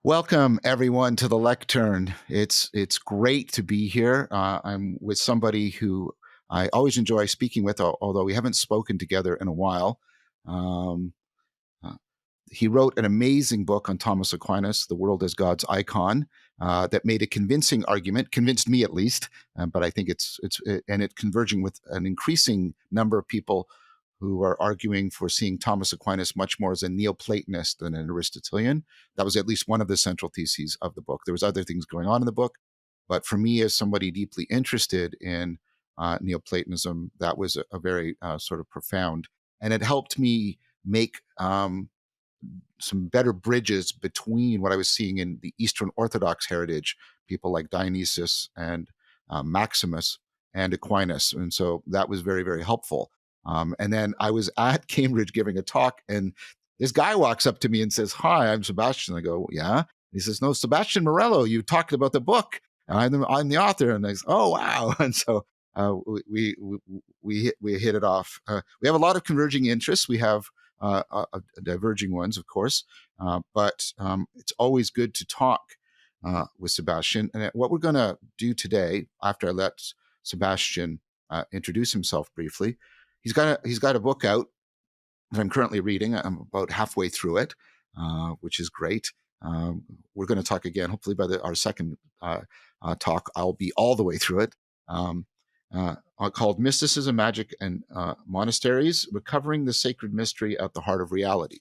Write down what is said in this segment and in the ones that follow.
Welcome, everyone, to the Lectern. It's great to be here. I'm with somebody who I always enjoy speaking with, although we haven't spoken together in a while. He wrote an amazing book on Thomas Aquinas, The World as God's Icon, that made a convincing argument, convinced me at least, but I think it's converging with an increasing number of people who are arguing for seeing Thomas Aquinas much more as a Neoplatonist than an Aristotelian. That was at least one of the central theses of the book. There was other things going on in the book, but for me, as somebody deeply interested in Neoplatonism, that was a very sort of profound, and it helped me make some better bridges between what I was seeing in the Eastern Orthodox heritage, people like Dionysius and Maximus and Aquinas. And so that was very, very helpful. And then I was at Cambridge giving a talk, and this guy walks up to me and says, "Hi, I'm Sebastian." I go, "Yeah." And he says, "No, Sebastian Morello, you talked about the book. And I'm the author." And I said, "Oh, wow." And so we hit it off. We have a lot of converging interests. We have diverging ones, of course, but it's always good to talk with Sebastian. And what we're going to do today, after I let Sebastian introduce himself briefly, he's got a book out that I'm currently reading. I'm about halfway through it, which is great. We're going to talk again. Hopefully, by our second talk, I'll be all the way through it. Called Mysticism, Magic, and Monasteries, Recovering the Sacred Mystery at the Heart of Reality.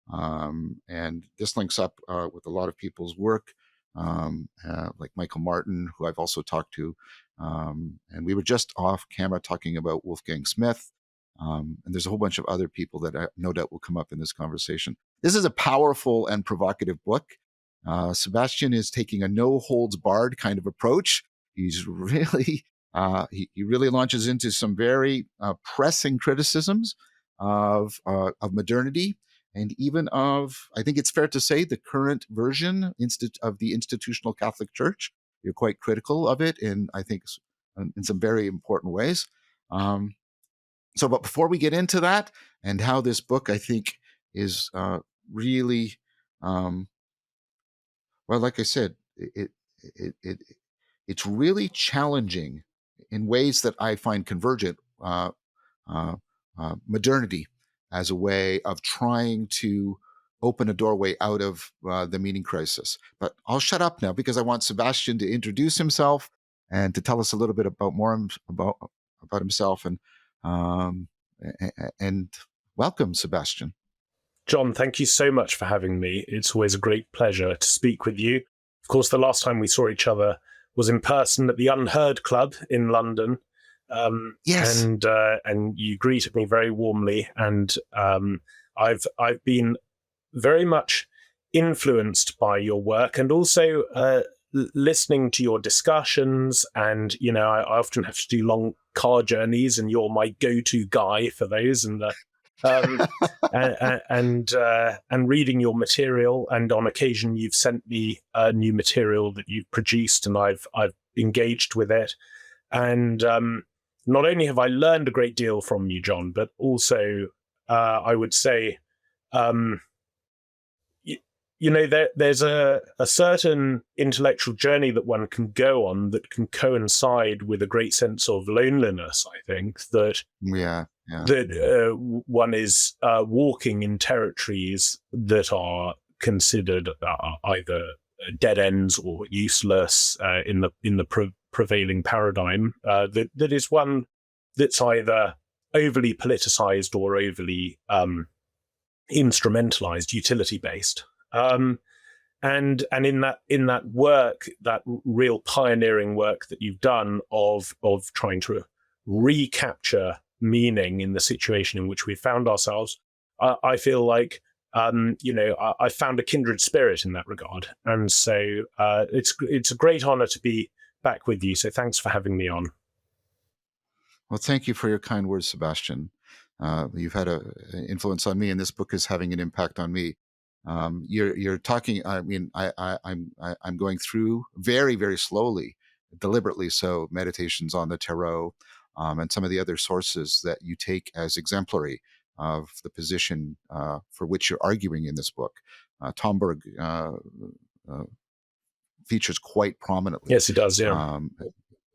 And this links up with a lot of people's work, like Michael Martin, who I've also talked to. And we were just off camera talking about Wolfgang Smith. And there's a whole bunch of other people that I no doubt will come up in this conversation. This is a powerful and provocative book. Sebastian is taking a no-holds-barred kind of approach. He's really... he really launches into some very pressing criticisms of modernity, and even of, I think it's fair to say, the current version of the institutional Catholic Church. You're quite critical of it, and I think in some very important ways. But before we get into that, and how this book, I think, is really, well, like I said, it's really challenging in ways that I find convergent, modernity as a way of trying to open a doorway out of the meaning crisis. But I'll shut up now because I want Sebastian to introduce himself and to tell us a little bit about himself. And welcome, Sebastian. John, thank you so much for having me. It's always a great pleasure to speak with you. Of course, the last time we saw each other was in person at the Unheard Club in London. Yes. And you greeted me very warmly. And I've been very much influenced by your work, and also listening to your discussions. And, you know, I often have to do long car journeys, and you're my go-to guy for those. And and reading your material, and on occasion you've sent me new material that you've produced, and I've engaged with it. And not only have I learned a great deal from you, John, but also I would say, there's a certain intellectual journey that one can go on that can coincide with a great sense of loneliness, I think, that one is walking in territories that are considered either dead ends or useless in the prevailing paradigm. That is one that's either overly politicized or overly instrumentalized, utility based. And in that work, that real pioneering work that you've done of trying to recapture meaning in the situation in which we found ourselves, I feel like I found a kindred spirit in that regard, and so it's a great honor to be back with you. So thanks for having me on. Well, thank you for your kind words, Sebastian. You've had an influence on me, and this book is having an impact on me. You're talking. I mean, I'm going through very, very slowly, deliberately so, meditations on the tarot, and some of the other sources that you take as exemplary of the position for which you're arguing in this book. Tomberg features quite prominently. Yes, it does. Yeah.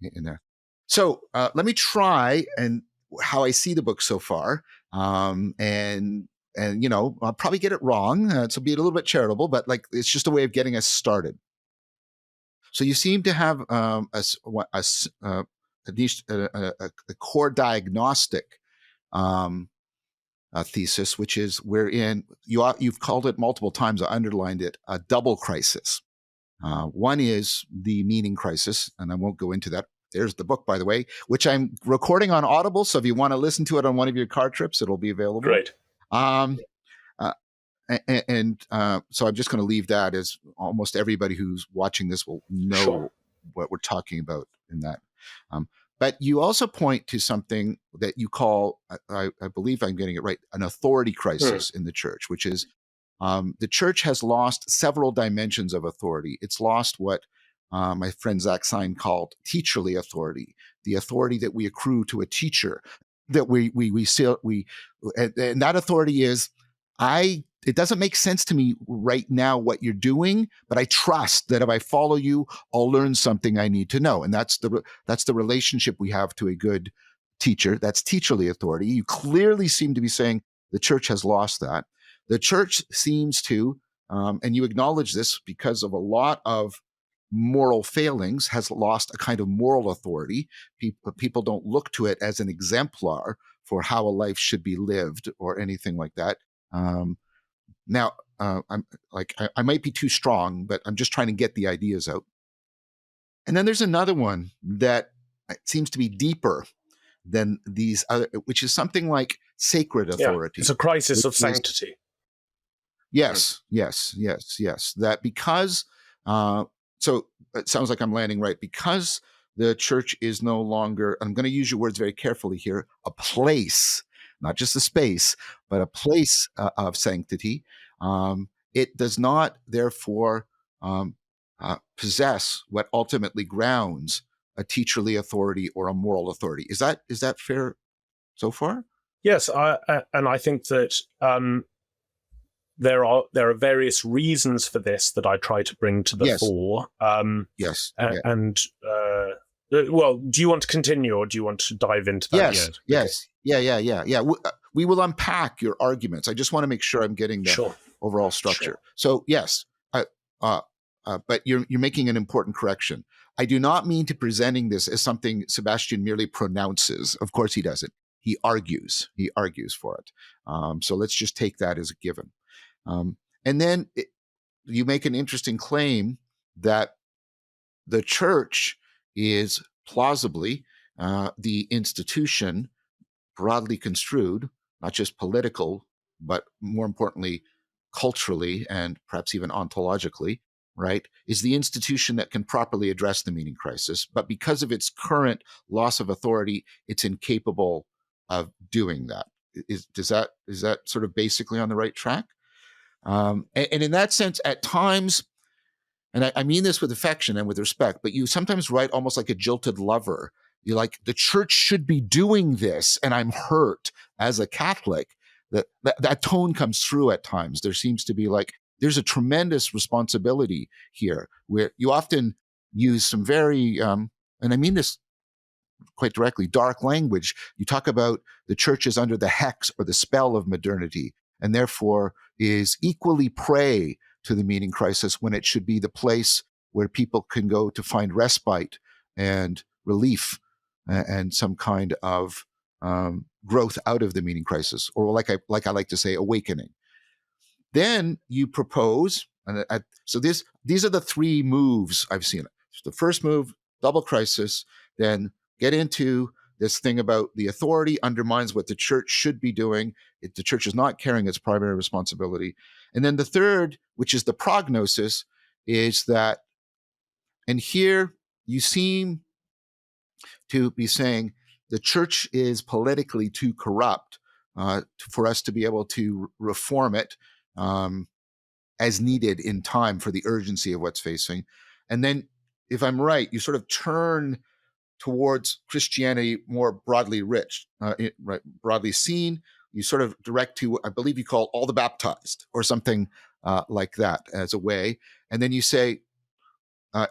In there. So let me try and how I see the book so far, and I'll probably get it wrong. So be a little bit charitable, but like it's just a way of getting us started. So you seem to have at least a core diagnostic thesis, which is wherein you've called it multiple times. I underlined it, a double crisis. One is the meaning crisis, and I won't go into that. There's the book, by the way, which I'm recording on Audible. So if you want to listen to it on one of your car trips, it'll be available. Great. So I'm just going to leave that, as almost everybody who's watching this will know what we're talking about in that. But you also point to something that you call, I believe I'm getting it right, an authority crisis in the church, which is the church has lost several dimensions of authority. It's lost what my friend Zach Stein called teacherly authority, the authority that we accrue to a teacher, that and that authority is, it doesn't make sense to me right now what you're doing, but I trust that if I follow you, I'll learn something I need to know. And that's the relationship we have to a good teacher. That's teacherly authority. You clearly seem to be saying the church has lost that. The church seems to, and you acknowledge this because of a lot of moral failings, has lost a kind of moral authority. People don't look to it as an exemplar for how a life should be lived or anything like that. Now, I might be too strong, but I'm just trying to get the ideas out. And then there's another one that seems to be deeper than these other, which is something like sacred authority. Yeah, it's a crisis of sanctity. Yes. That because, so it sounds like I'm landing right, because the church is no longer, I'm going to use your words very carefully here, a place, not just a space, but a place of sanctity. It does not, therefore, possess what ultimately grounds a teacherly authority or a moral authority. Is that fair so far? Yes, and I think that there are various reasons for this that I try to bring to the fore. Yes. Well, do you want to continue, or do you want to dive into that? Yes. Yeah. We will unpack your arguments. I just want to make sure I'm getting the overall structure. Sure. So yes, but you're making an important correction. I do not mean to presenting this as something Sebastian merely pronounces. Of course he doesn't. He argues for it. So let's just take that as a given. And then you make an interesting claim that the church is plausibly the institution, broadly construed, not just political, but more importantly, culturally and perhaps even ontologically, right, is the institution that can properly address the meaning crisis. But because of its current loss of authority, it's incapable of doing that. Is that sort of basically on the right track? And in that sense, at times, and I mean this with affection and with respect, but you sometimes write almost like a jilted lover. You're like, the church should be doing this, and I'm hurt as a Catholic. That tone comes through at times. There seems to be like, there's a tremendous responsibility here, where you often use some very, and I mean this quite directly, dark language. You talk about the church is under the hex or the spell of modernity, and therefore is equally prey to the meaning crisis, when it should be the place where people can go to find respite and relief and some kind of growth out of the meaning crisis, or like I like to say, awakening. Then you propose, so these are the three moves I've seen. So the first move, double crisis, then get into this thing about the authority undermines what the church should be doing. The church is not carrying its primary responsibility. And then the third, which is the prognosis, is that, and here you seem to be saying the church is politically too corrupt for us to be able to reform it as needed in time for the urgency of what's facing. And then, if I'm right, you sort of turn towards Christianity more broadly broadly seen. You sort of direct to, I believe you call all the baptized or something like that as a way. And then you say,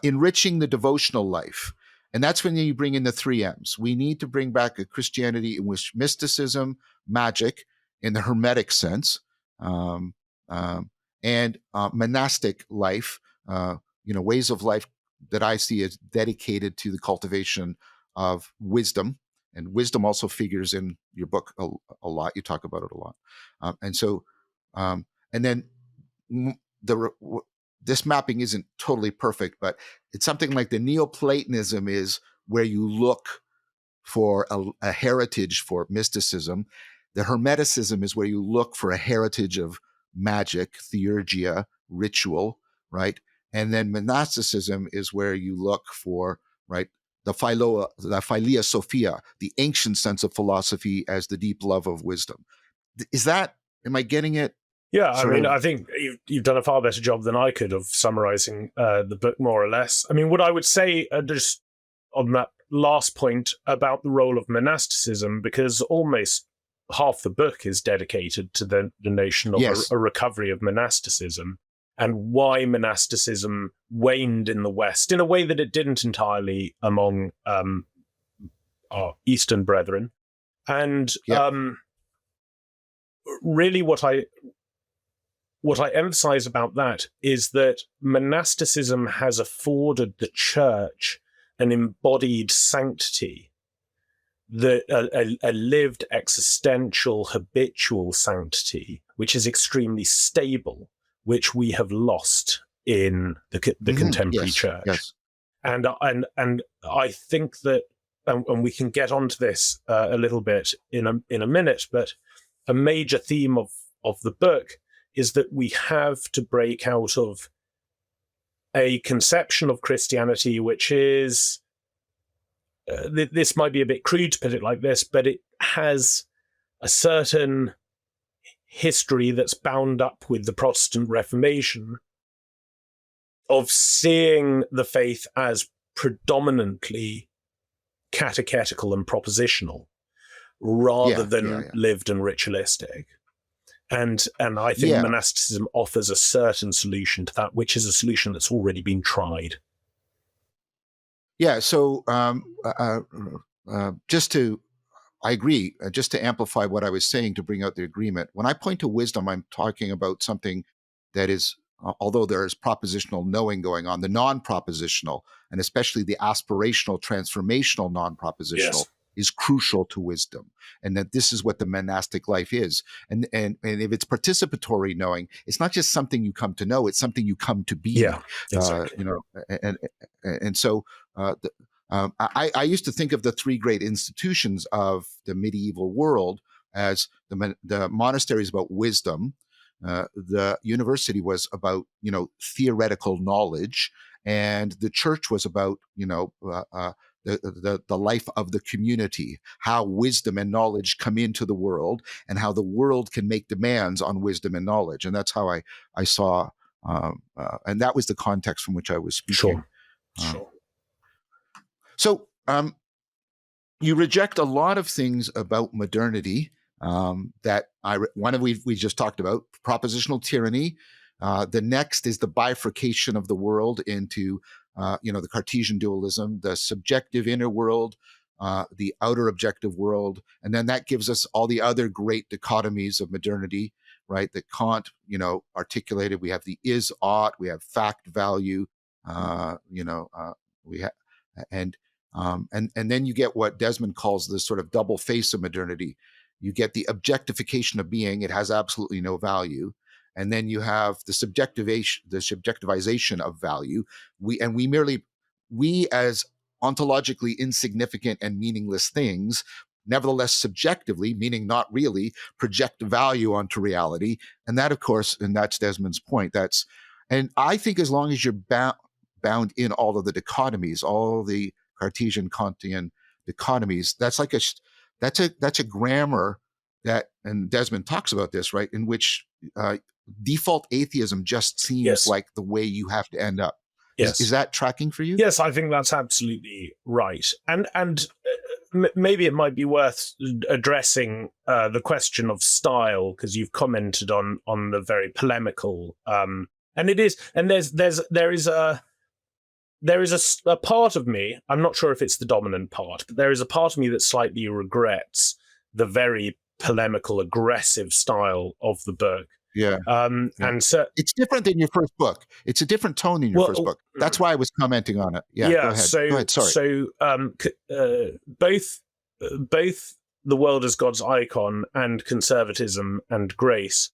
enriching the devotional life. And that's when you bring in the three M's. We need to bring back a Christianity in which mysticism, magic, in the Hermetic sense, and monastic life, ways of life that I see as dedicated to the cultivation of wisdom. And wisdom also figures in your book a lot. You talk about it a lot. And then this mapping isn't totally perfect, but it's something like the Neoplatonism is where you look for a heritage for mysticism. The Hermeticism is where you look for a heritage of magic, theurgia, ritual, right? And then monasticism is where you look for, right, the philia sophia, the ancient sense of philosophy as the deep love of wisdom. Am I getting it? Yeah, I mean, I think you've done a far better job than I could of summarizing the book, more or less. I mean, what I would say just on that last point about the role of monasticism, because almost half the book is dedicated to the notion of a recovery of monasticism and why monasticism waned in the West in a way that it didn't entirely among our Eastern brethren. And really what I emphasize about that is that monasticism has afforded the church an embodied sanctity, a lived existential habitual sanctity, which is extremely stable, which we have lost in the contemporary church. Yes. And I think that, and we can get onto this a little bit in a minute, but a major theme of the book is that we have to break out of a conception of Christianity, which is, this might be a bit crude to put it like this, but it has a certain history that's bound up with the Protestant Reformation of seeing the faith as predominantly catechetical and propositional rather than lived and ritualistic. And I think monasticism offers a certain solution to that, which is a solution that's already been tried. Yeah, so I agree, just to amplify what I was saying to bring out the agreement. When I point to wisdom, I'm talking about something that is, although there is propositional knowing going on, the non-propositional, and especially the aspirational, transformational non-propositional, is crucial to wisdom, and that this is what the monastic life is. And if it's participatory knowing, it's not just something you come to know; it's something you come to be. Yeah, exactly. And so I used to think of the three great institutions of the medieval world as the monasteries about wisdom, the university was about theoretical knowledge, and the church was about the life of the community, how wisdom and knowledge come into the world, and how the world can make demands on wisdom and knowledge. And that's how I saw, and that was the context from which I was speaking. Sure. So you reject a lot of things about modernity that we just talked about, propositional tyranny. The next is the bifurcation of the world into the Cartesian dualism, the subjective inner world, the outer objective world, and then that gives us all the other great dichotomies of modernity, right? That Kant, articulated. We have the is ought, we have fact value, we have, and then you get what Desmond calls this sort of double face of modernity. You get the objectification of being; it has absolutely no value. And then you have the subjectivization of value. We as ontologically insignificant and meaningless things, nevertheless subjectively, meaning not really, project value onto reality. And that, of course, and that's Desmond's point. And I think as long as you're bound in all of the dichotomies, all the Cartesian Kantian dichotomies, that's a grammar that, and Desmond talks about this, right, in which default atheism just seems like the way you have to end up. Is that tracking for you? Yes, I think that's absolutely right. And maybe it might be worth addressing the question of style, because you've commented on the very polemical, and it is, and there is a part of me, I'm not sure if it's the dominant part, but there is a part of me that slightly regrets the very polemical, aggressive style of the book. Yeah. And so it's different than your first book. It's a different tone in your first book. That's why I was commenting on it. Yeah, go ahead. Go ahead. Sorry. So both The World as God's Icon and Conservatism and Grace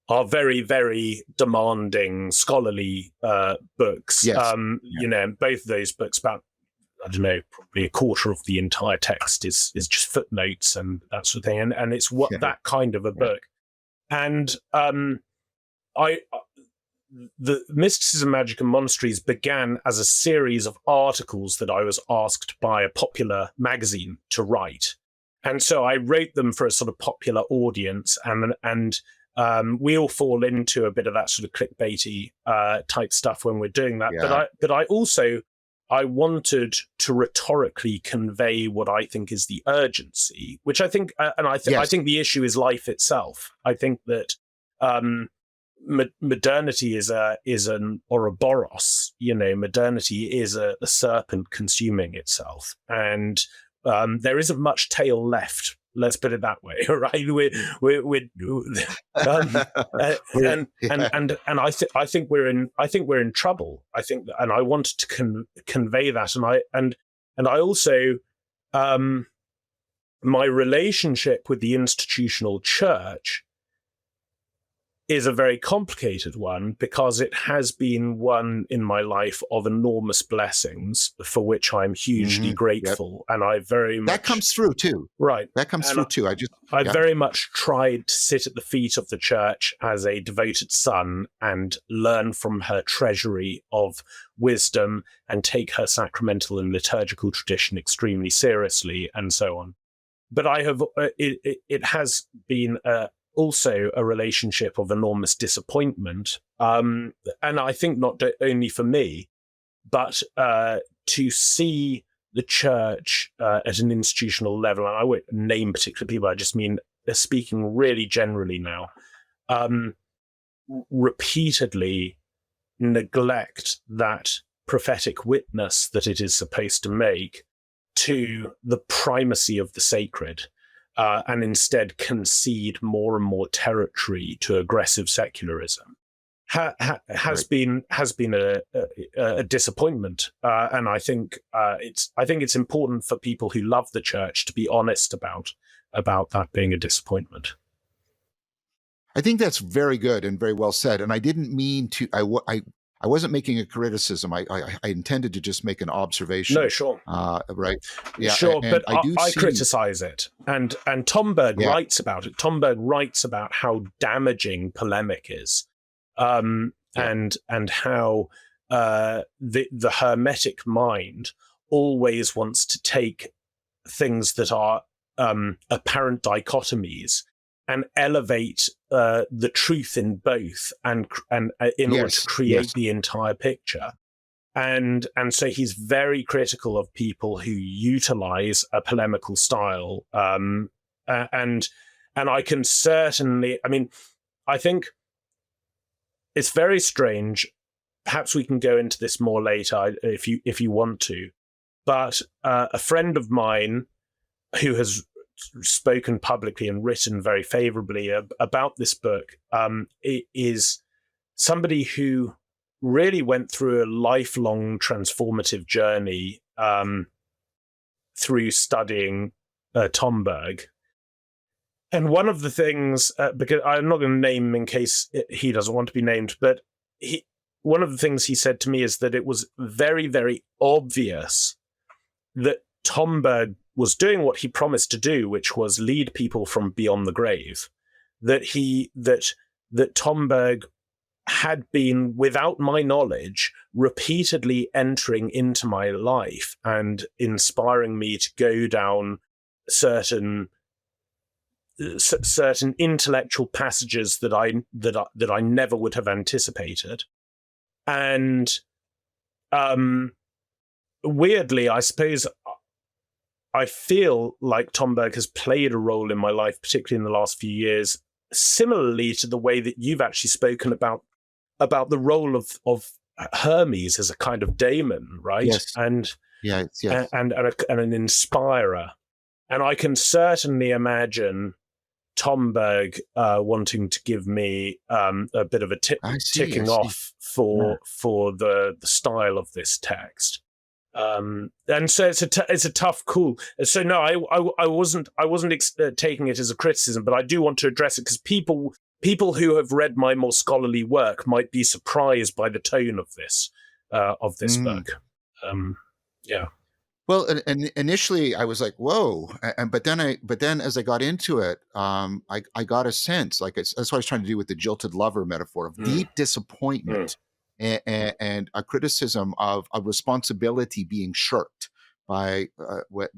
are very, very demanding scholarly books. Yes. You know, both of those books, about, I don't know, probably a quarter of the entire text is just footnotes and that sort of thing. And it's that kind of a book. And the Mysticism, Magic and Monasteries began as a series of articles that I was asked by a popular magazine to write. And so I wrote them for a sort of popular audience, and we all fall into a bit of that sort of clickbaity type stuff when we're doing that. Yeah. But I wanted to rhetorically convey what I think is the urgency, which I think, I think the issue is life itself. I think that modernity is an Ouroboros. You know, modernity is a serpent consuming itself, and there isn't much tail left. Let's put it that way, right? And I think we're in trouble. I think that, and I wanted to convey that, and I also my relationship with the institutional church is a very complicated one, because it has been one in my life of enormous blessings for which I'm hugely grateful. Yep. And I very much... That comes through too. Right. That comes through too. I very much tried to sit at the feet of the church as a devoted son and learn from her treasury of wisdom and take her sacramental and liturgical tradition extremely seriously, and so on. But I have it has been also a relationship of enormous disappointment, and I think not only for me, but to see the church at an institutional level, and I won't name particular people, I just mean speaking really generally now, repeatedly neglect that prophetic witness that it is supposed to make to the primacy of the sacred. And instead concede more and more territory to aggressive secularism, has been a disappointment. And I think it's important for people who love the church to be honest about that being a disappointment. I think that's very good and very well said. And I didn't mean to. I wasn't making a criticism. I intended to just make an observation. No, sure. Right. Yeah. Sure, but I criticize it. And Tomberg writes about it. Tomberg writes about how damaging polemic is, and how the Hermetic mind always wants to take things that are apparent dichotomies and elevate the truth in both, and in order to create the entire picture. And so he's very critical of people who utilize a polemical style. And I can certainly, I think it's very strange. Perhaps we can go into this more later if you want to. But a friend of mine who has spoken publicly and written very favorably about this book is somebody who really went through a lifelong transformative journey through studying Tomberg. And one of the things, because I'm not going to name him in case he doesn't want to be named, but one of the things he said to me is that it was very, very obvious that Tomberg was doing what he promised to do, which was lead people from beyond the grave. That Tomberg had been, without my knowledge, repeatedly entering into my life and inspiring me to go down certain certain intellectual passages that I never would have anticipated, and weirdly, I suppose I feel like Tomberg has played a role in my life, particularly in the last few years, similarly to the way that you've actually spoken about the role of Hermes as a kind of daemon, right? Yes. And Yes. and an inspirer. And I can certainly imagine Tomberg wanting to give me a bit of a ticking off for the style of this text. And so it's a tough call. So no, I wasn't taking it as a criticism, but I do want to address it because people who have read my more scholarly work might be surprised by the tone of this book. Yeah. Well, and initially I was like, "Whoa!" But then as I got into it, I got a sense, like that's what I was trying to do with the jilted lover metaphor of deep disappointment and a criticism of a responsibility being shirked by what.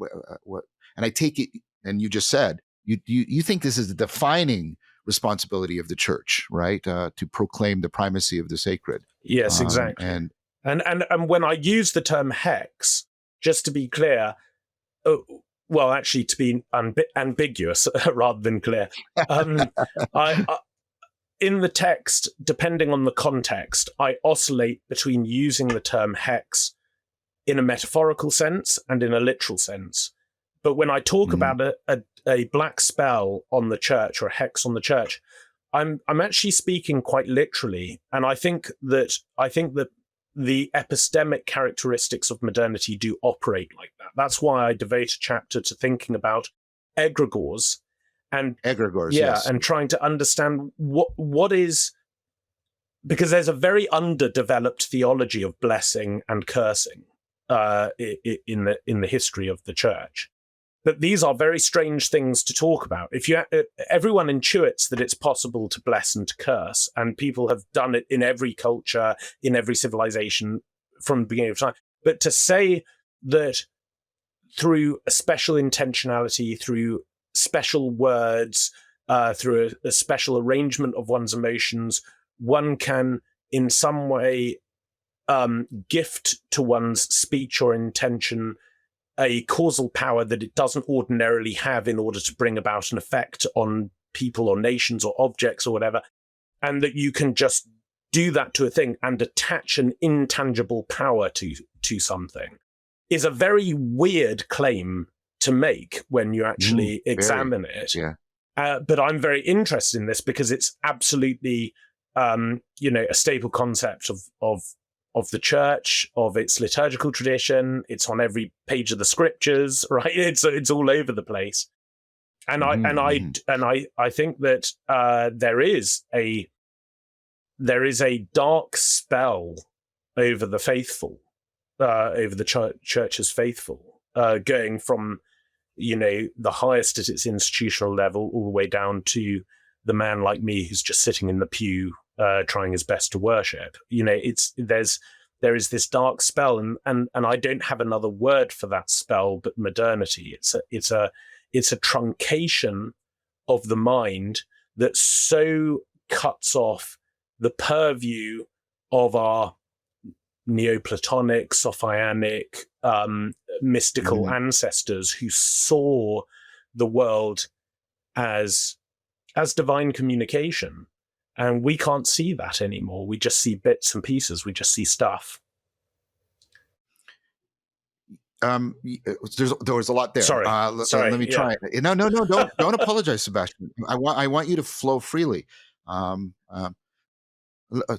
And I take it, and you just said you think this is the defining responsibility of the church, right? To proclaim the primacy of the sacred. Yes, exactly. And when I use the term hex, just to be clear, well, actually, to be ambiguous rather than clear, in the text, depending on the context, I oscillate between using the term hex in a metaphorical sense and in a literal sense. But when I talk about a black spell on the church or a hex on the church, I'm actually speaking quite literally, and I think that the epistemic characteristics of modernity do operate like that. That's why I devote a chapter to thinking about egregores and yes. And trying to understand what is, because there's a very underdeveloped theology of blessing and cursing in the history of the church. But these are very strange things to talk about. Everyone intuits that it's possible to bless and to curse, and people have done it in every culture, in every civilization from the beginning of time. But to say that through a special intentionality, through special words, through a special arrangement of one's emotions, one can in some way gift to one's speech or intention a causal power that it doesn't ordinarily have in order to bring about an effect on people or nations or objects or whatever, and that you can just do that to a thing and attach an intangible power to something, is a very weird claim to make when you actually examine it. Yeah. But I'm very interested in this because it's absolutely, a staple concept of the church, of its liturgical tradition. It's on every page of the scriptures, right? It's all over the place, and I think that there is a dark spell over the faithful, over the church's faithful, going from the highest at its institutional level all the way down to the man like me who's just sitting in the pew trying his best to worship. There is this dark spell, and I don't have another word for that spell but modernity. It's a truncation of the mind that so cuts off the purview of our Neoplatonic, Sophianic, mystical ancestors who saw the world as divine communication. And we can't see that anymore. We just see bits and pieces. We just see stuff. There was a lot there. Sorry. Let me try it. No. Don't apologize, Sebastian. I want you to flow freely.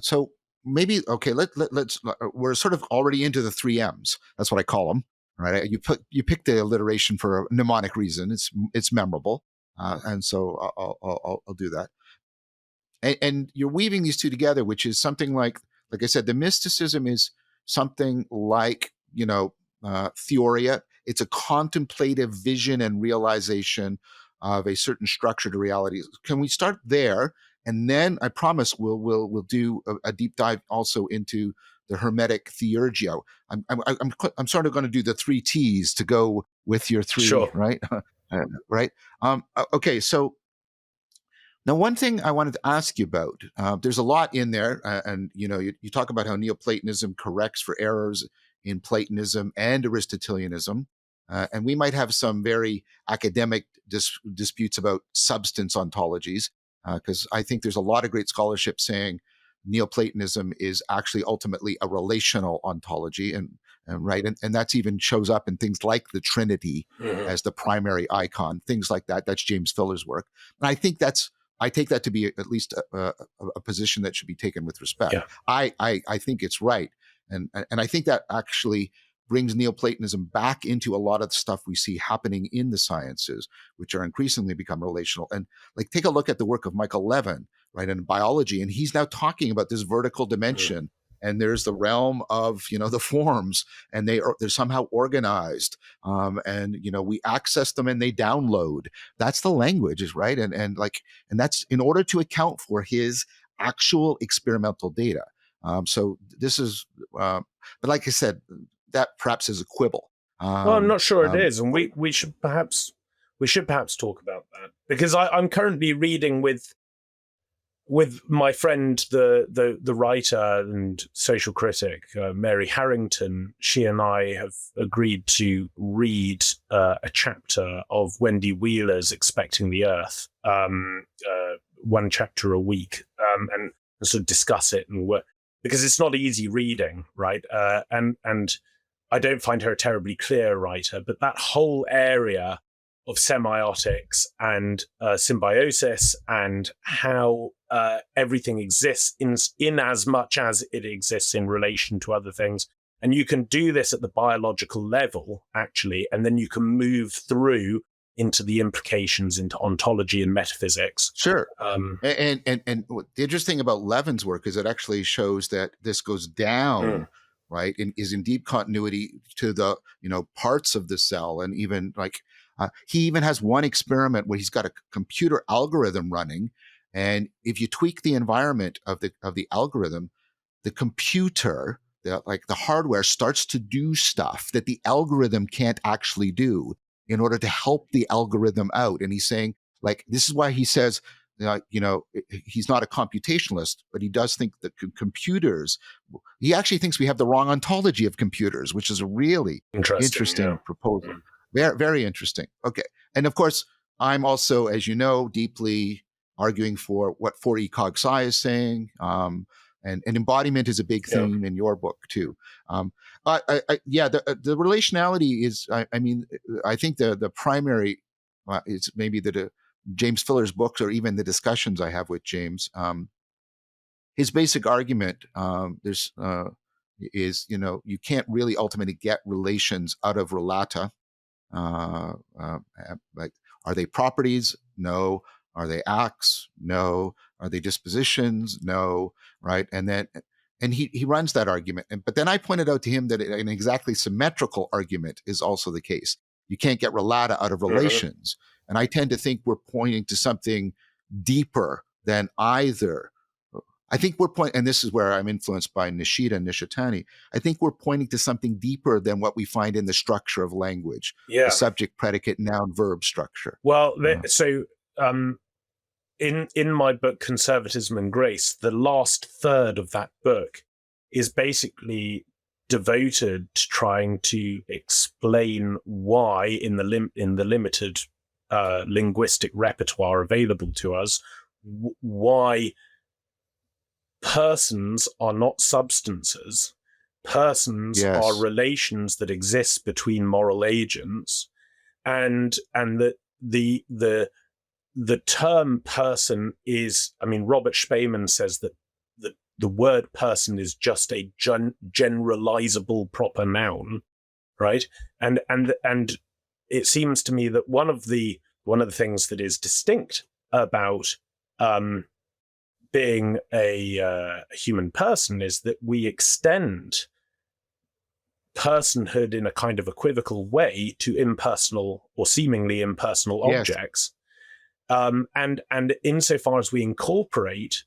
So maybe let's. We're sort of already into the 3 M's. That's what I call them. Right? You picked the alliteration for a mnemonic reason. It's memorable, and so I'll do that. And you're weaving these two together, which is something like I said, the mysticism is something like, theoria. It's a contemplative vision and realization of a certain structure to reality. Can we start there? And then I promise we'll do a deep dive also into the Hermetic Theurgy. I'm sort of going to do the 3 T's to go with your 3, sure. Right? Right. Okay. So Now, one thing I wanted to ask you about, there's a lot in there, and you talk about how Neoplatonism corrects for errors in Platonism and Aristotelianism, and we might have some very academic disputes about substance ontologies, because I think there's a lot of great scholarship saying Neoplatonism is actually ultimately a relational ontology, and that's even shows up in things like the Trinity as the primary icon, things like that. That's James Filler's work, and I take that to be at least a position that should be taken with respect. Yeah. I think it's right, and I think that actually brings Neoplatonism back into a lot of the stuff we see happening in the sciences, which are increasingly become relational. And like, take a look at the work of Michael Levin, right, in biology, and he's now talking about this vertical dimension. And there's the realm of the forms, and they're somehow organized, and we access them and they download. That's the language, is right, and that's in order to account for his actual experimental data. So this is, but like I said, that perhaps is a quibble. Well, I'm not sure it is, and we should perhaps talk about that, because I'm currently reading with my friend, the writer and social critic, Mary Harrington. She and I have agreed to read a chapter of Wendy Wheeler's Expecting the Earth, one chapter a week, and sort of discuss it and work, because it's not easy reading, right? And I don't find her a terribly clear writer, but that whole area of semiotics and symbiosis, and how everything exists in as much as it exists in relation to other things. And you can do this at the biological level, actually, and then you can move through into the implications into ontology and metaphysics. Sure. And the interesting about Levin's work is it actually shows that this goes down, right, and is in deep continuity to the parts of the cell, and even like he even has one experiment where he's got a computer algorithm running, and if you tweak the environment of the algorithm, the computer, the hardware, starts to do stuff that the algorithm can't actually do in order to help the algorithm out. And he's saying, this is why he says, he's not a computationalist, but he does think that computers, he actually thinks we have the wrong ontology of computers, which is a really interesting proposal. Very, very interesting. Okay. And of course, I'm also, as you know, deeply arguing for what 4E Cog Sci is saying. And embodiment is a big theme in your book too. But the relationality is, I think the primary, it's maybe the James Filler's books, or even the discussions I have with James. His basic argument is you can't really ultimately get relations out of relata. Like, are they properties? No. Are they acts? No. Are they dispositions? No. Right. And he runs that argument. But then I pointed out to him that an exactly symmetrical argument is also the case. You can't get relata out of relations. And I tend to think we're pointing to something deeper than either. I think we're pointing, and this is where I'm influenced by Nishida and Nishitani, I think we're pointing to something deeper than what we find in the structure of language, the subject, predicate, noun, verb structure. Well, in my book, Conservatism and Grace, the last third of that book is basically devoted to trying to explain why, in the limited linguistic repertoire available to us, why persons are not substances. Persons are relations that exist between moral agents, and that the term person is, Robert Spemann says that the word person is just a generalizable proper noun, right? And it seems to me that one of the things that is distinct about being a human person is that we extend personhood in a kind of equivocal way to impersonal or seemingly impersonal objects. And insofar as we incorporate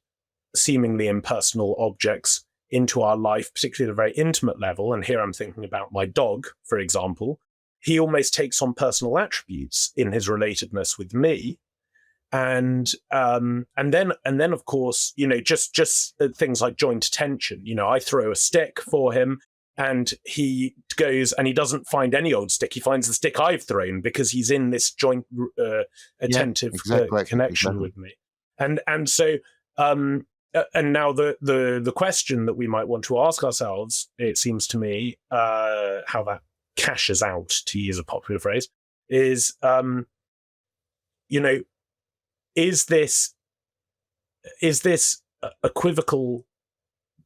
seemingly impersonal objects into our life, particularly at a very intimate level, and here I'm thinking about my dog, for example, he almost takes on personal attributes in his relatedness with me. and then of course, just things like joint attention. I throw a stick for him, and he goes and he doesn't find any old stick. He finds the stick I've thrown because he's in this joint attentive connection with me. And so and now the question that we might want to ask ourselves, it seems to me, how that cashes out, to use a popular phrase, is is this equivocal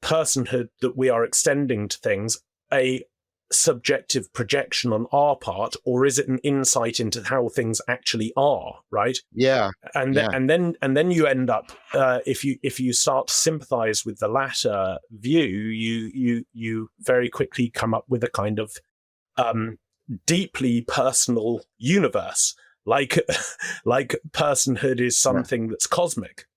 personhood that we are extending to things a subjective projection on our part, or is it an insight into how things actually are, right? Yeah. And then you end up, if you start to sympathize with the latter view, you very quickly come up with a kind of deeply personal universe, like personhood is something that's cosmic,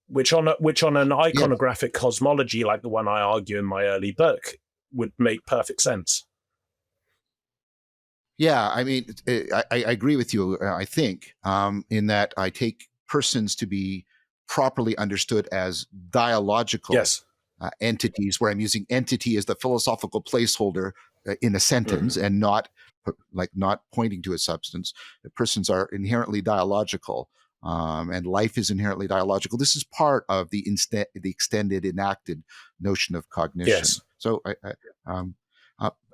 which on an iconographic cosmology like the one I argue in my early book would make perfect sense. Yeah, I mean, I agree with you, I think, in that I take persons to be properly understood as dialogical entities, where I'm using entity as the philosophical placeholder in a sentence and not pointing to a substance. The persons are inherently dialogical, and life is inherently dialogical. This is part of the extended, enacted notion of cognition. Yes. So,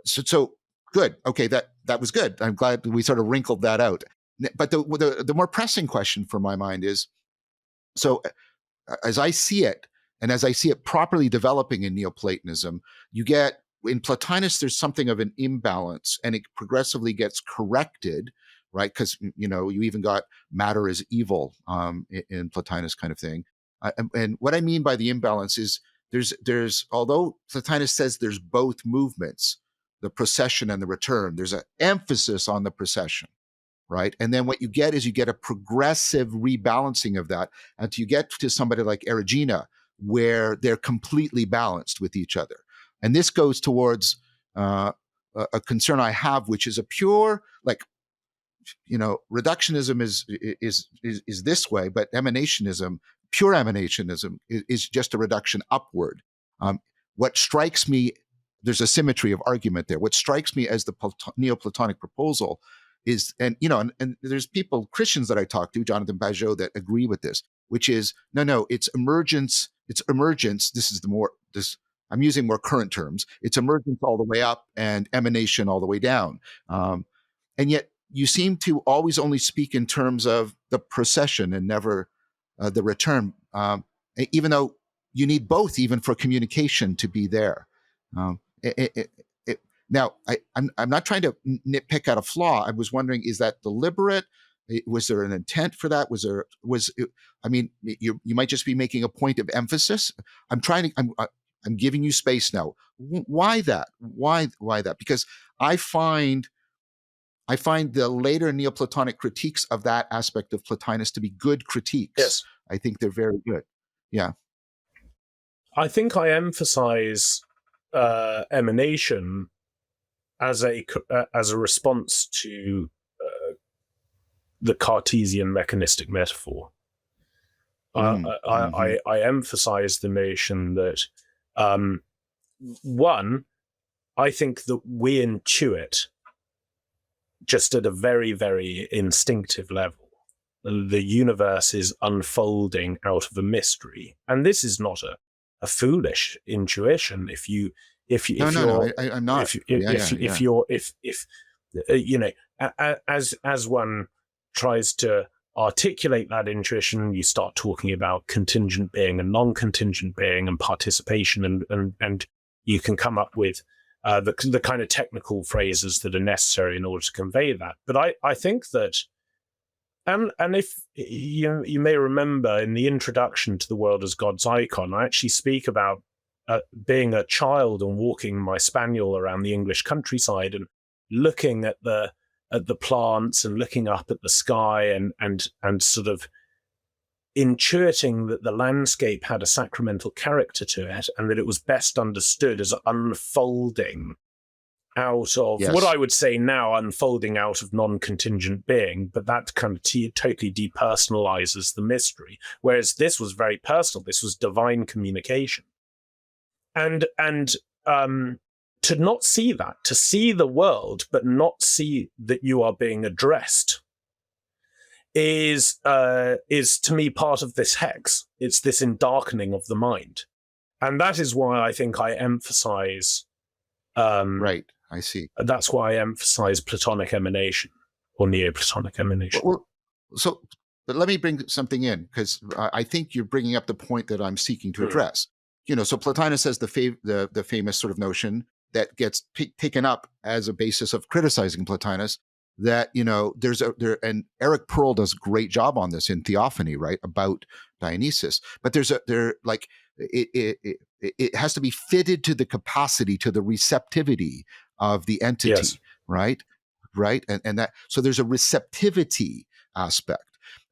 so good. Okay, that was good. I'm glad we sort of wrinkled that out. But the more pressing question for my mind is, so as I see it, and as I see it properly developing in Neoplatonism, you get, in Plotinus, there's something of an imbalance, and it progressively gets corrected, right? Because, you even got matter is evil in Plotinus kind of thing. And what I mean by the imbalance is there's although Plotinus says there's both movements, the procession and the return, there's an emphasis on the procession, right? And then what you get is you get a progressive rebalancing of that until you get to somebody like Erigena, where they're completely balanced with each other. And this goes towards a concern I have, which is a pure, reductionism is this way, but pure emanationism is just a reduction upward. What strikes me, there's a symmetry of argument there. What strikes me as the Neoplatonic proposal is, and there's Christians that I talk to, Jonathan Pajot, that agree with this, which is, no, it's emergence. I'm using more current terms. It's emergence all the way up and emanation all the way down. And yet you seem to always only speak in terms of the procession and never the return, even though you need both, even for communication to be there. Now, I'm not trying to nitpick at a flaw. I was wondering, is that deliberate? Was there an intent for that? You might just be making a point of emphasis. I'm giving you space now. Why that? Why that? Because I find the later Neoplatonic critiques of that aspect of Plotinus to be good critiques. Yes. I think they're very good. Yeah. I think I emphasize emanation as a response to the Cartesian mechanistic metaphor. I emphasize the notion that one, I think that we intuit just at a very, very instinctive level. The universe is unfolding out of a mystery, and this is not a foolish intuition. I'm not. As one tries to articulate that intuition, you start talking about contingent being and non-contingent being and participation, and you can come up with the kind of technical phrases that are necessary in order to convey that. But I think that, and if you may remember in the introduction to The World as God's Icon, I actually speak about being a child and walking my spaniel around the English countryside and looking at the plants and looking up at the sky and sort of intuiting that the landscape had a sacramental character to it and that it was best understood as unfolding out of Yes. what I would say now unfolding out of non-contingent being, but that kind of totally depersonalizes the mystery. Whereas this was very personal. This was divine communication. And to not see that, to see the world, but not see that you are being addressed is to me part of this hex. It's this endarkening of the mind. And that is why I think I emphasize Right. I see. That's why I emphasize Platonic emanation or Neoplatonic emanation. But let me bring something in, because I think you're bringing up the point that I'm seeking to address. So Plotinus has the famous sort of notion that gets taken up as a basis of criticizing Plotinus, that and Eric Pearl does a great job on this in Theophany, right, about Dionysus. But it has to be fitted to the capacity, to the receptivity of the entity, yes. right, and that, so there's a receptivity aspect.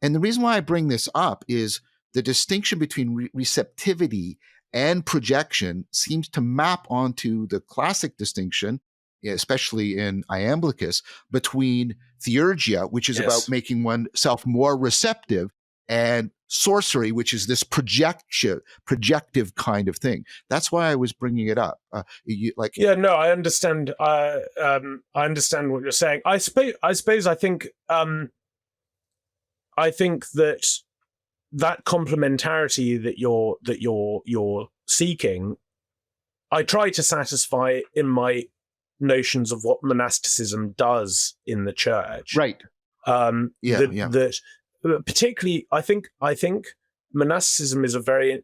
And the reason why I bring this up is the distinction between receptivity and projection seems to map onto the classic distinction, especially in Iamblichus, between theurgia, which is about making oneself more receptive, and sorcery, which is this projective kind of thing. That's why I was bringing it up. I understand. I understand what you're saying. I think that complementarity that you're seeking, I try to satisfy in my notions of what monasticism does in the church. Right. That particularly, I think monasticism is a very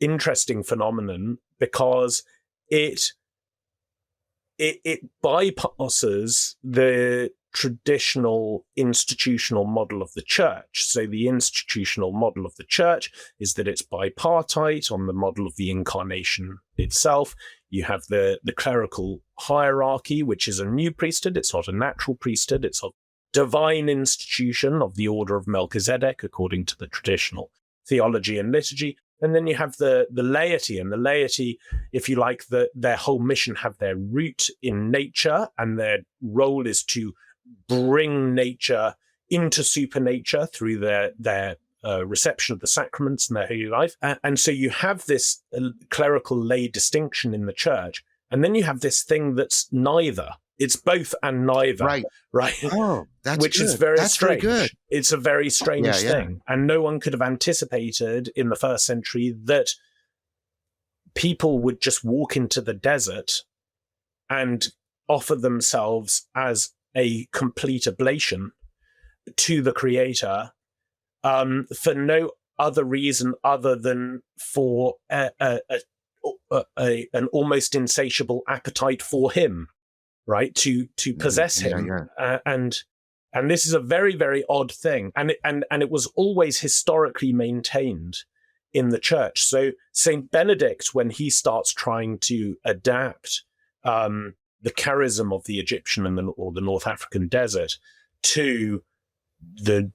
interesting phenomenon because it bypasses the traditional institutional model of the church. So the institutional model of the church is that it's bipartite on the model of the incarnation itself. You have the clerical hierarchy, which is a new priesthood. It's not a natural priesthood. It's a divine institution of the order of Melchizedek, according to the traditional theology and liturgy. And then you have the laity, and the laity, if you like, their whole mission have their root in nature, and their role is to bring nature into supernature through their reception of the sacraments and their holy life. And so you have this clerical lay distinction in the church, and then you have this thing that's neither. It's both and neither, right? Oh, that's which good. is very that's strange. Very good. It's a very strange thing, and no one could have anticipated in the first century that people would just walk into the desert and offer themselves as a complete oblation to the Creator for no other reason other than for an almost insatiable appetite for Him. Right, to possess Him, and this is a very, very odd thing, and it was always historically maintained in the church. So Saint Benedict, when he starts trying to adapt the charism of the Egyptian or the North African desert to the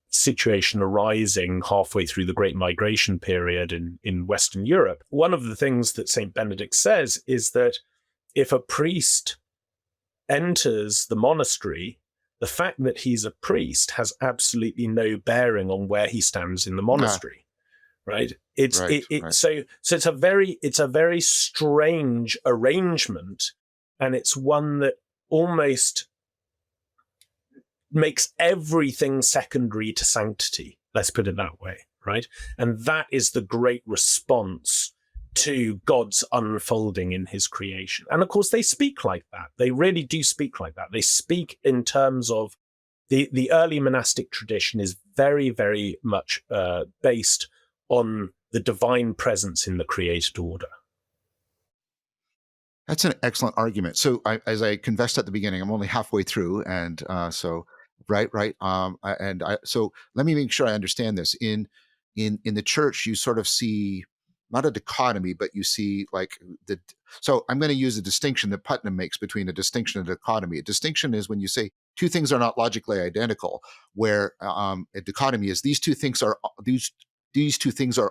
situation arising halfway through the Great Migration period in Western Europe, one of the things that Saint Benedict says is that if a priest enters the monastery, the fact that he's a priest has absolutely no bearing on where he stands in the monastery, right? So it's a very strange arrangement, and it's one that almost makes everything secondary to sanctity. Let's put it that way, right? And that is the great response to God's unfolding in His creation. And of course, they speak like that. They really do speak like that. They speak in terms of the early monastic tradition is very, very much based on the divine presence in the created order. That's an excellent argument. So as I confessed at the beginning, I'm only halfway through. And so let me make sure I understand this. In the church, you sort of see not a dichotomy, but you see so I'm going to use a distinction that Putnam makes between a distinction and a dichotomy. A distinction is when you say two things are not logically identical, where a dichotomy is these two things are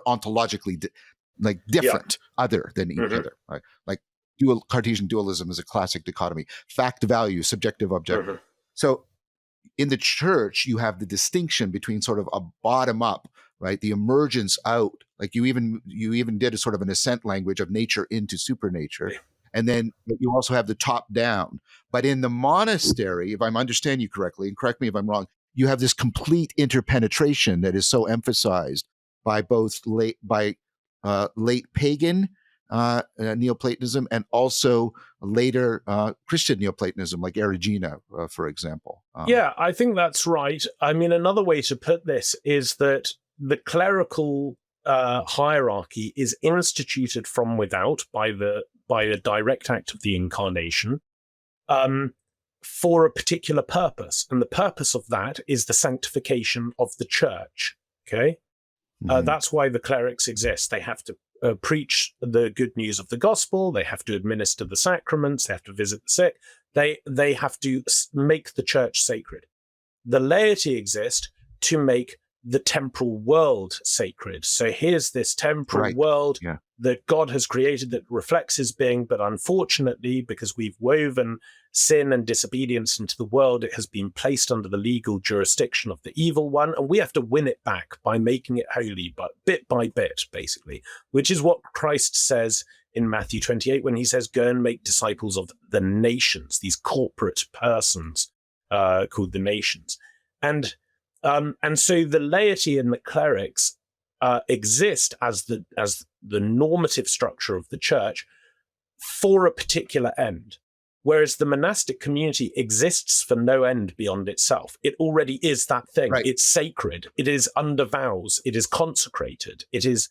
ontologically different, other than each other. Like Cartesian dualism is a classic dichotomy: fact, value, subjective, objective. So in the church, you have the distinction between sort of a bottom up, right, the emergence out, like you even did a sort of an ascent language of nature into supernature, and then you also have the top down. But in the monastery, if I'm understanding you correctly, and correct me if I'm wrong, you have this complete interpenetration that is so emphasized by both late pagan Neoplatonism and also later Christian Neoplatonism, like Erigena, for example. Yeah, I think that's right. I mean, another way to put this is that the clerical hierarchy is instituted from without by a direct act of the incarnation for a particular purpose. And the purpose of that is the sanctification of the church. Okay? That's why the clerics exist. They have to preach the good news of the gospel. They have to administer the sacraments. They have to visit the sick. They have to make the church sacred. The laity exist to make the temporal world sacred. So here's this temporal world that God has created that reflects his being, but unfortunately, because we've woven sin and disobedience into the world, it has been placed under the legal jurisdiction of the evil one, and we have to win it back by making it holy, but bit by bit, basically, which is what Christ says in Matthew 28 when he says, go and make disciples of the nations, these corporate persons called the nations. And so the laity and the clerics exist as the normative structure of the church for a particular end, whereas the monastic community exists for no end beyond itself. It already is that thing. Right. It's sacred. It is under vows. It is consecrated. It is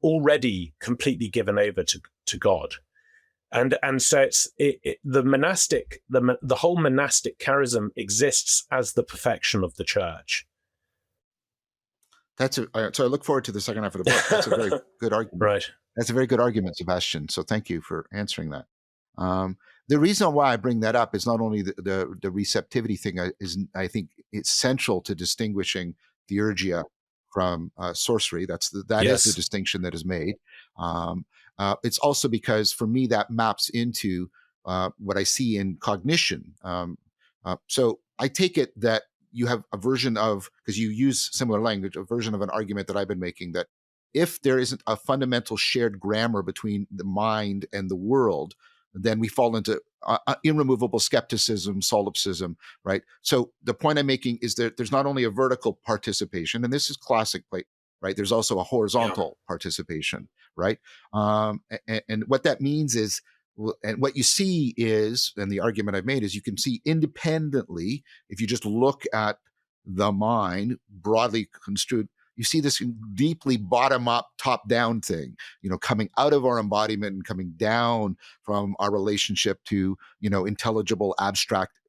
already completely given over to God. And so it's the whole monastic charism exists as the perfection of the church. So I look forward to the second half of the book. That's a very good argument. Right. That's a very good argument, Sebastian. So thank you for answering that. The reason why I bring that up is not only the receptivity thing I think it's central to distinguishing Theurgia from sorcery. That is the distinction that is made. It's also because for me that maps into what I see in cognition. So I take it that you have a version of, because you use similar language, a version of an argument that I've been making, that if there isn't a fundamental shared grammar between the mind and the world, then we fall into irremovable skepticism, solipsism, right? So the point I'm making is that there's not only a vertical participation, and this is classic, right? There's also a horizontal participation, right? And what that means is, and what you see is, and the argument I've made is, you can see independently, if you just look at the mind broadly construed, you see this deeply bottom-up, top-down thing, coming out of our embodiment and coming down from our relationship to, intelligible, abstract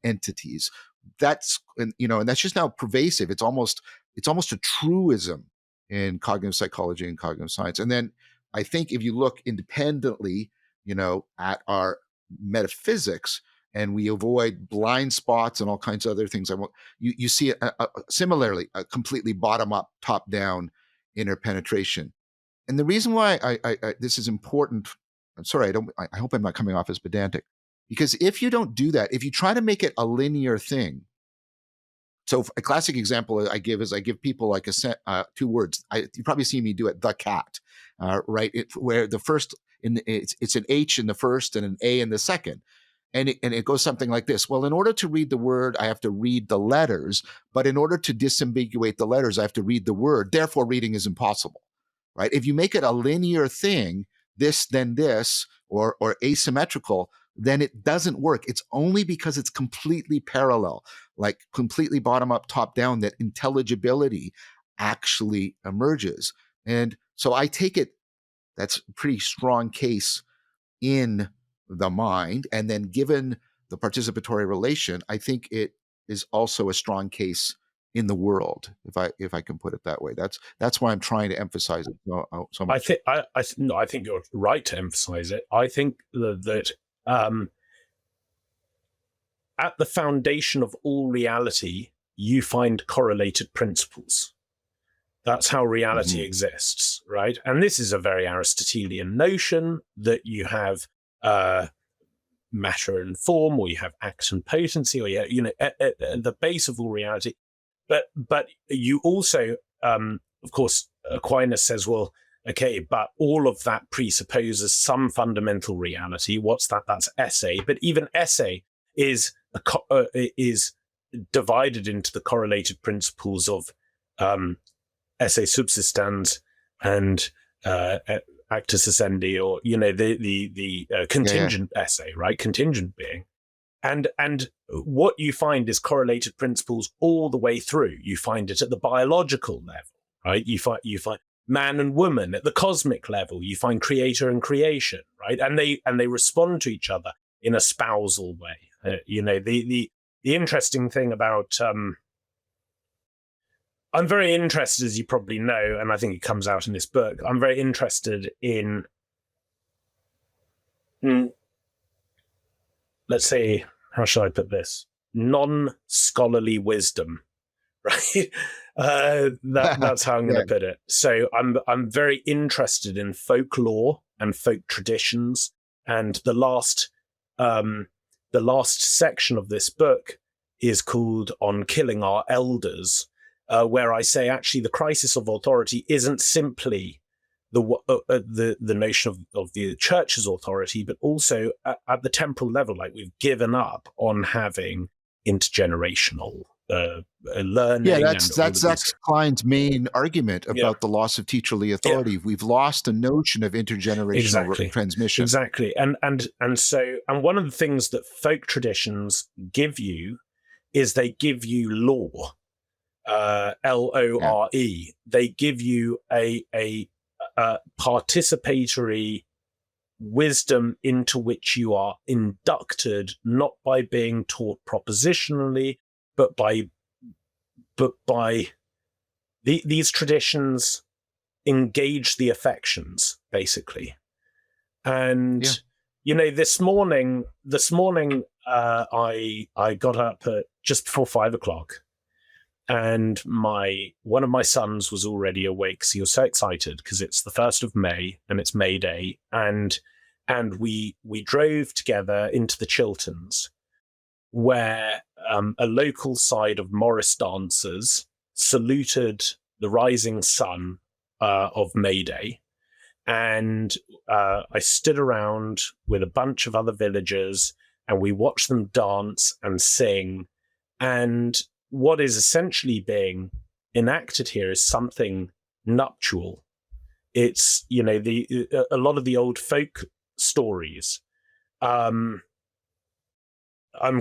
entities. That's, and that's just now pervasive. It's almost a truism in cognitive psychology and cognitive science. And then I think if you look independently, at our metaphysics, and we avoid blind spots and all kinds of other things, you see similarly a completely bottom-up, top-down interpenetration. And the reason why I this is important, I'm sorry, I hope I'm not coming off as pedantic, because if you don't do that, if you try to make it a linear thing, so a classic example I give people like two words. You probably see me do it, the cat, right? Where the first, it's an H in the first and an A in the second. And it goes something like this. Well, in order to read the word, I have to read the letters. But in order to disambiguate the letters, I have to read the word. Therefore, reading is impossible, right? If you make it a linear thing, this, then this, or asymmetrical, then it doesn't work. It's only because it's completely parallel, like completely bottom up, top down, that intelligibility actually emerges. And so I take it that's a pretty strong case in the mind. And then given the participatory relation, I think it is also a strong case in the world, if I can put it that way. That's why I'm trying to emphasize it so much. I think you're right to emphasize it. I think that at the foundation of all reality, you find correlated principles. That's how reality Mhm. exists, right? And this is a very Aristotelian notion that you have matter and form, or you have act and potency, or at the base of all reality. But you also, of course, Aquinas says, well, okay, but all of that presupposes some fundamental reality. What's that? That's esse. But even esse is is divided into the correlated principles of esse subsistans and actus essendi, or the contingent esse, right? Contingent being. And what you find is correlated principles all the way through. You find it at the biological level, right? You find man and woman at the cosmic level. You find creator and creation, right? And they respond to each other in a spousal way. The interesting thing about I'm very interested, as you probably know, and I think it comes out in this book. I'm very interested in let's say, how shall I put this? Non-scholarly wisdom, right? That's how I'm going to put it. So I'm very interested in folklore and folk traditions, and the last section of this book is called "On Killing Our Elders," where I say actually the crisis of authority isn't simply the notion of the church's authority, but also at the temporal level, like we've given up on having intergenerational learning. Yeah, that's Klein's main argument about the loss of teacherly authority. We've lost a notion of intergenerational transmission. Exactly, and one of the things that folk traditions give you is they give you lore, LORE. They give you a participatory wisdom into which you are inducted, not by being taught propositionally, but by these traditions engage the affections, basically. And this morning I got up at just before 5:00. And one of my sons was already awake, because he was so excited because it's the 1st of May and it's May Day, and we drove together into the Chilterns, where a local side of Morris dancers saluted the rising sun of May Day, and I stood around with a bunch of other villagers, and we watched them dance and sing, and what is essentially being enacted here is something nuptial. It's, a lot of the old folk stories. I'm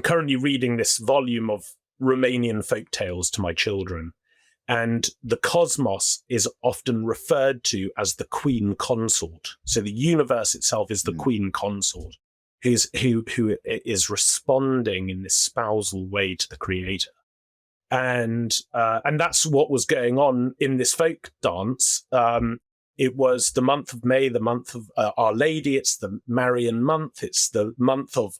currently reading this volume of Romanian folk tales to my children, and the cosmos is often referred to as the queen consort. So the universe itself is the queen consort, who is responding in this spousal way to the creator. And that's what was going on in this folk dance. It was the month of May, the month of Our Lady. It's the Marian month. It's the month of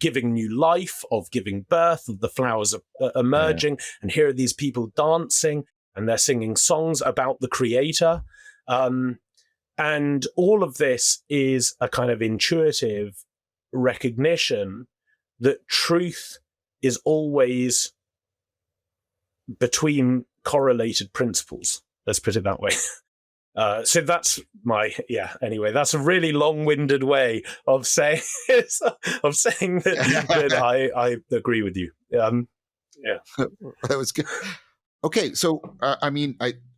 giving new life, of giving birth, of the flowers emerging. Yeah. And here are these people dancing, and they're singing songs about the creator. And all of this is a kind of intuitive recognition that truth is always between correlated principles. Let's put it that way. So that's anyway, that's a really long-winded way of saying that I agree with you. That was good. Okay, so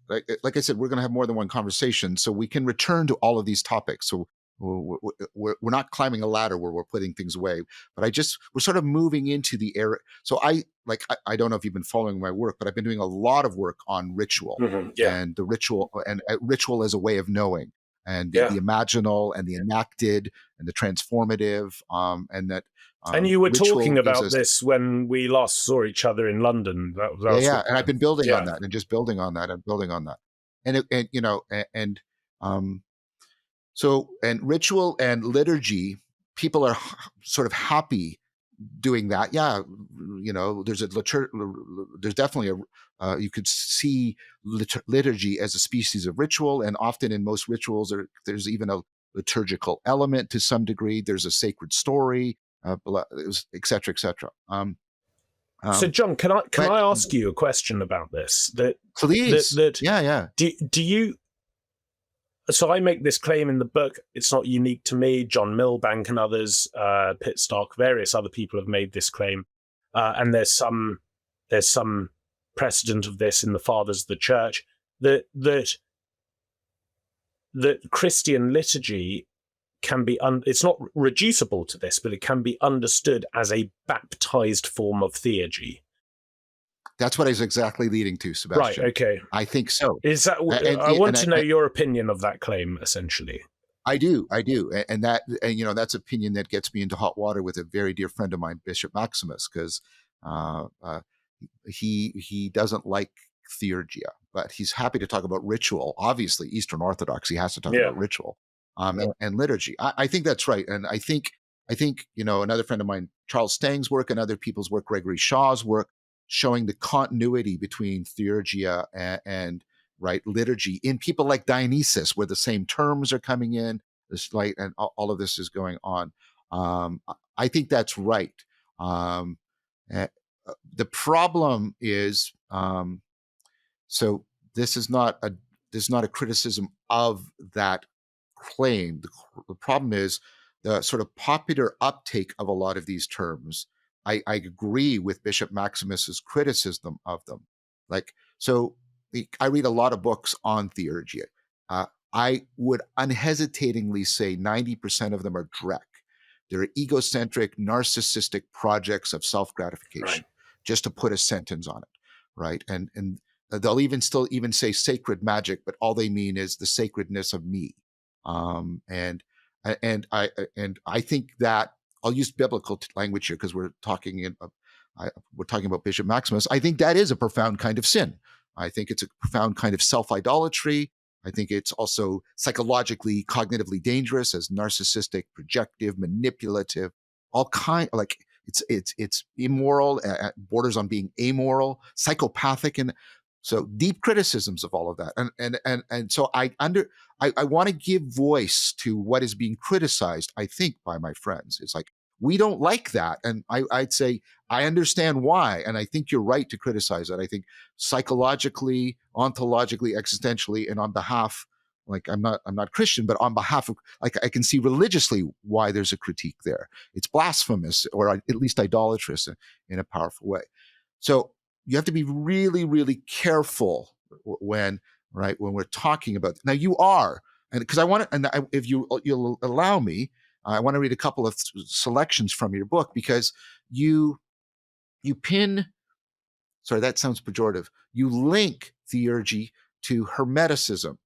like I said, we're going to have more than one conversation, so we can return to all of these topics. So we're not climbing a ladder where we're putting things away, but we're sort of moving into the era. So I don't know if you've been following my work, but I've been doing a lot of work on ritual, and the ritual, and ritual as a way of knowing, and the imaginal and the enacted and the transformative, and that. And you were talking about this when we last saw each other in London. And I've been building on that, and just building on that, and building on that, So, and ritual and liturgy, people are sort of happy doing that. Yeah, there's definitely You could see liturgy as a species of ritual, and often in most rituals, there's even a liturgical element to some degree. There's a sacred story, et cetera, et cetera. So, John, can I ask you a question about this? Please. Yeah. Do you? So I make this claim in the book. It's not unique to me. John Milbank and others, Pitstock, various other people have made this claim, and there's some precedent of this in the Fathers of the Church that Christian liturgy can be it's not reducible to this, but it can be understood as a baptized form of theurgy. That's what I was exactly leading to, Sebastian. Right, okay. I think so. Is that? I want to know your opinion of that claim, essentially. I do, and that's opinion that gets me into hot water with a very dear friend of mine, Bishop Maximus, because he doesn't like theurgia, but he's happy to talk about ritual. Obviously, Eastern Orthodox, he has to talk about ritual and liturgy. I think that's right, and I think another friend of mine, Charles Stang's work, and other people's work, Gregory Shaw's work, showing the continuity between theurgia and liturgy in people like Dionysius, where the same terms are coming in, and all of this is going on. I think that's right. The problem is, so this is not a criticism of that claim. The problem is the sort of popular uptake of a lot of these terms. I agree with Bishop Maximus's criticism of them. I read a lot of books on theurgy. I would unhesitatingly say 90% of them are dreck. They're egocentric, narcissistic projects of self-gratification, just to put a sentence on it, right? And they'll even say sacred magic, but all they mean is the sacredness of me. And I think that I'll use biblical language here because we're talking about Bishop Maximus. I think that is a profound kind of sin. I think it's a profound kind of self-idolatry. I think it's also psychologically, cognitively dangerous as narcissistic, projective, manipulative, all kind it's immoral, borders on being amoral, psychopathic, and so deep criticisms of all of that. And so I want to give voice to what is being criticized, I think, by my friends. It's like, we don't like that. And I'd say, I understand why. And I think you're right to criticize it. I think psychologically, ontologically, existentially, and on behalf, I'm not Christian, but on behalf of, I can see religiously why there's a critique there. It's blasphemous, or at least idolatrous in a powerful way. So you have to be really, really careful when we're talking about. Now you are, and because I want to, if you'll allow me, I want to read a couple of selections from your book, because you pin. Sorry, that sounds pejorative. You link theurgy to Hermeticism.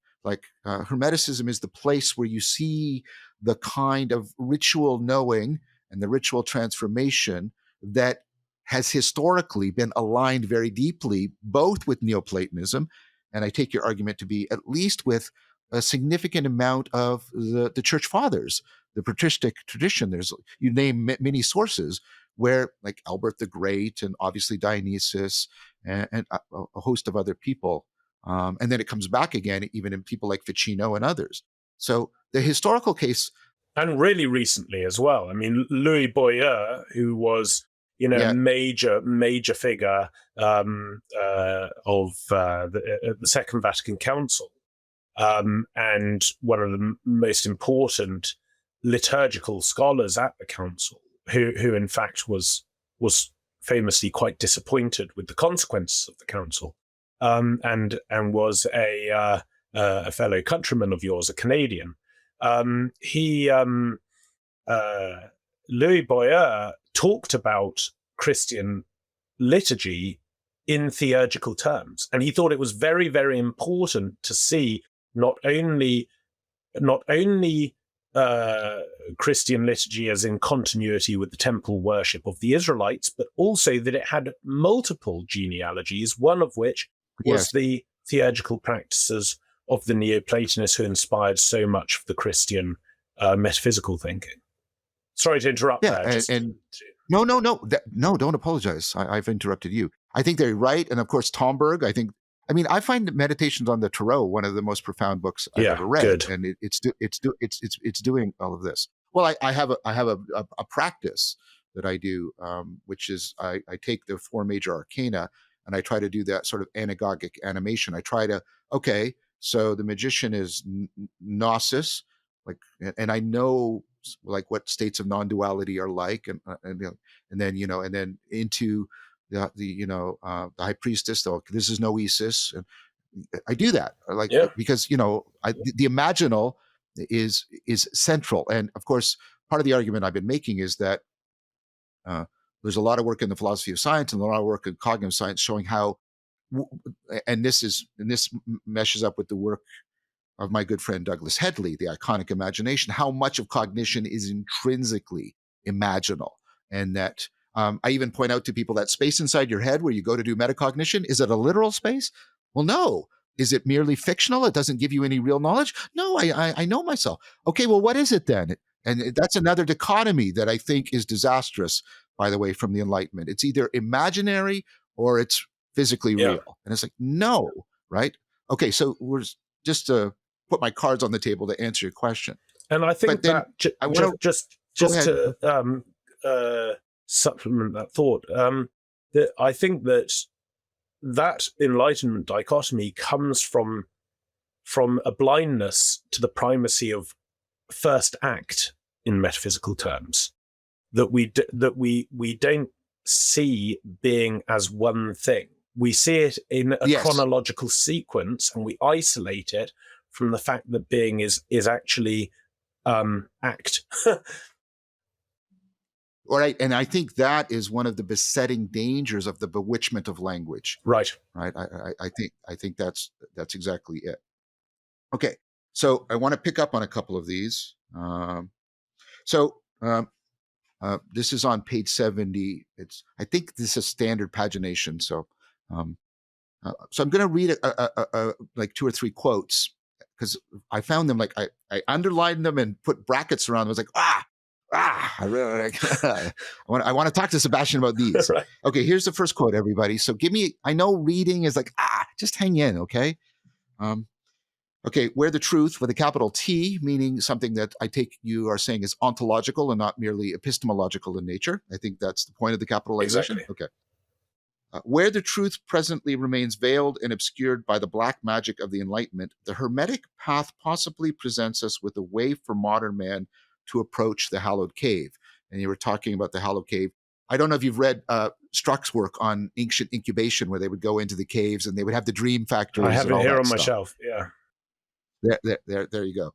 Hermeticism is the place where you see the kind of ritual knowing and the ritual transformation that has historically been aligned very deeply, both with Neoplatonism, and I take your argument to be at least with a significant amount of the Church Fathers, the patristic tradition. You name many sources where, like Albert the Great, and obviously Dionysius, and a host of other people. And then it comes back again, even in people like Ficino and others. So the historical case. And really recently as well. I mean, Louis Boyer, who was major figure of the Second Vatican Council, and one of the most important liturgical scholars at the council, who in fact was famously quite disappointed with the consequences of the council, and was a fellow countryman of yours, a Canadian. Louis Boyer talked about Christian liturgy in theurgical terms, and he thought it was very, very important to see not only Christian liturgy as in continuity with the temple worship of the Israelites, but also that it had multiple genealogies, one of which was the theurgical practices of the Neoplatonists who inspired so much of the Christian metaphysical thinking. Sorry to interrupt there. No, don't apologize. I've interrupted you. I think they're right. And of course, Tomberg, I find Meditations on the Tarot one of the most profound books I've Yeah, ever read, good. and it's doing all of this. Well, I have a practice that I do, which is I take the four major arcana and I try to do that sort of anagogic animation. I try to, okay, so the magician is gnosis, like, and I know like what states of non-duality are like, and then into the high priestess. Though this is noesis, and I do that like Yeah. because the imaginal is central, and of course part of the argument I've been making is that there's a lot of work in the philosophy of science and a lot of work in cognitive science showing how, and this meshes up with the work of my good friend Douglas Headley, the iconic imagination, how much of cognition is intrinsically imaginal. And that I even point out to people that space inside your head where you go to do metacognition, is it a literal space? Well, no. Is it merely fictional? It doesn't give you any real knowledge? No, I know myself. Okay, well, what is it then? And that's another dichotomy that I think is disastrous, by the way, from the Enlightenment. It's either imaginary or it's physically real. And it's like, no, right? Okay, so we're just to put my cards on the table to answer your question. And I think that just to supplement that thought, that I think that Enlightenment dichotomy comes from a blindness to the primacy of first act in metaphysical terms, that we don't see being as one thing. We see it in a chronological sequence, and we isolate it from the fact that being is actually act. Right, and I think that is one of the besetting dangers of the bewitchment of language. Right. I think that's exactly it. Okay, so I want to pick up on a couple of these. This is on page 70. I think this is standard pagination. So I'm going to read like two or three quotes because I found them, like I underlined them and put brackets around them. I was like, I really like, I want to talk to Sebastian about these. Right. Okay, here's the first quote, everybody. So I know reading is like, just hang in, okay? Okay, where the truth with a capital T, meaning something that I take you are saying is ontological and not merely epistemological in nature. I think that's the point of the capitalization. Exactly. Okay. Where the truth presently remains veiled and obscured by the black magic of the Enlightenment, the Hermetic path possibly presents us with a way for modern man to approach the hallowed cave. And you were talking about the hallowed cave. I don't know if you've read Struck's work on ancient incubation, where they would go into the caves and they would have the dream factories. I have it here on my shelf. Yeah. There you go.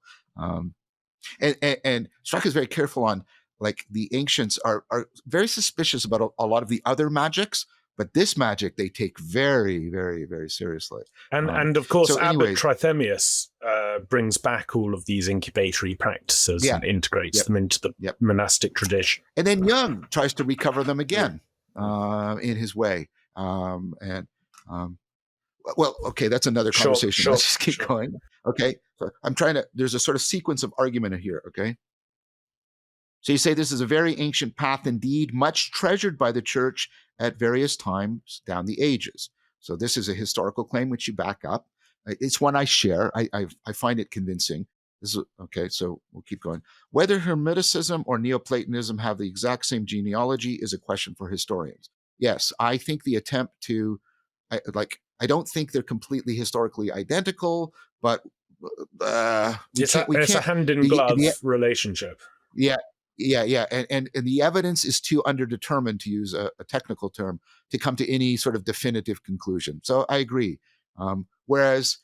And Struck is very careful on, like, the ancients are very suspicious about a lot of the other magics, but this magic they take very, very, very seriously. And of course, Abbot Trithemius brings back all of these incubatory practices and integrates them into the monastic tradition. And then Jung tries to recover them again in his way. Well, okay, that's another conversation. Sure, Let's just keep going. Okay, so there's a sort of sequence of argument here, okay? So you say this is a very ancient path indeed, much treasured by the church at various times down the ages. So this is a historical claim which you back up. It's one I share. I find it convincing. This is okay, so we'll keep going. Whether Hermeticism or Neoplatonism have the exact same genealogy is a question for historians. Yes, I think the attempt to, I don't think they're completely historically identical, but it's a hand-in-glove relationship. Yeah. And the evidence is too underdetermined, to use a technical term, to come to any sort of definitive conclusion. So I agree. Whereas,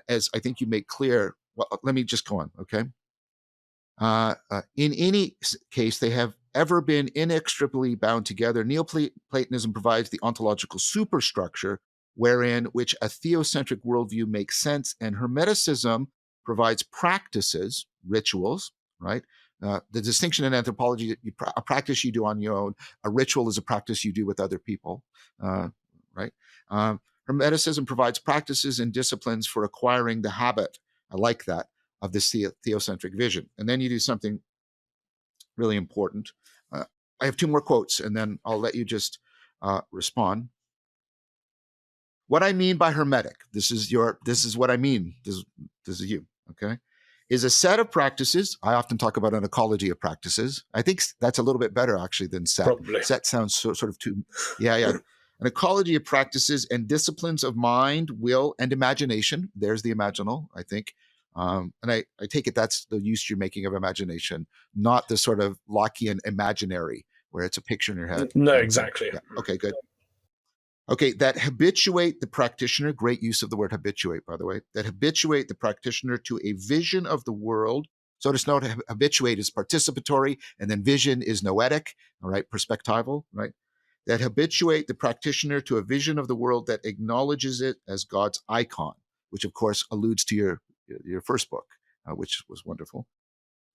as I think you make clear, well, let me just go on, okay? In any case, they have ever been inextricably bound together. Neoplatonism provides the ontological superstructure wherein which a theocentric worldview makes sense, and Hermeticism provides practices, rituals, right? The distinction in anthropology, a practice you do on your own, a ritual is a practice you do with other people, right? Hermeticism provides practices and disciplines for acquiring the habit, I like that, of this theocentric vision. And then you do something really important. I have two more quotes, and then I'll let you just respond. What I mean by hermetic, this is what I mean. This is you, okay? Is a set of practices. I often talk about an ecology of practices. I think that's a little bit better actually than set. Probably. Set sounds sort of too, yeah. An ecology of practices and disciplines of mind, will, and imagination. There's the imaginal, I think. And I take it that's the use you're making of imagination, not the sort of Lockean imaginary where it's a picture in your head. No, exactly. Yeah. Okay, good. Okay, that habituate the practitioner, great use of the word habituate, by the way, that habituate the practitioner to a vision of the world. So to note, habituate is participatory, and then vision is noetic, all right, perspectival, right? That habituate the practitioner to a vision of the world that acknowledges it as God's icon, which of course alludes to your first book, which was wonderful.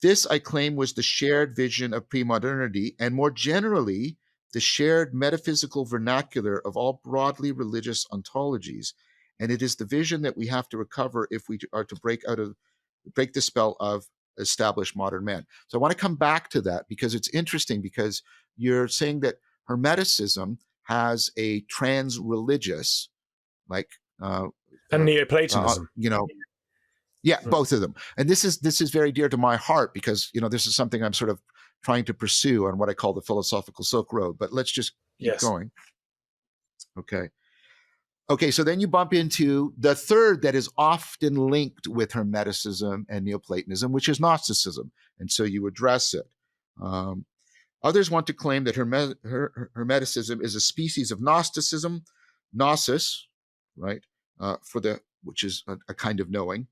This, I claim, was the shared vision of pre-modernity, and more generally, the shared metaphysical vernacular of all broadly religious ontologies. And it is the vision that we have to recover if we are to break the spell of established modern man. So I want to come back to that because it's interesting, because you're saying that Hermeticism has a trans-religious, like and Neoplatonism. Yeah, both of them. And this is very dear to my heart because, this is something I'm sort of trying to pursue on what I call the philosophical Silk Road. But let's just keep going. Okay, so then you bump into the third that is often linked with Hermeticism and Neoplatonism, which is Gnosticism. And so you address it. Others want to claim that Hermeticism is a species of Gnosticism, Gnosis, right, which is a kind of knowing.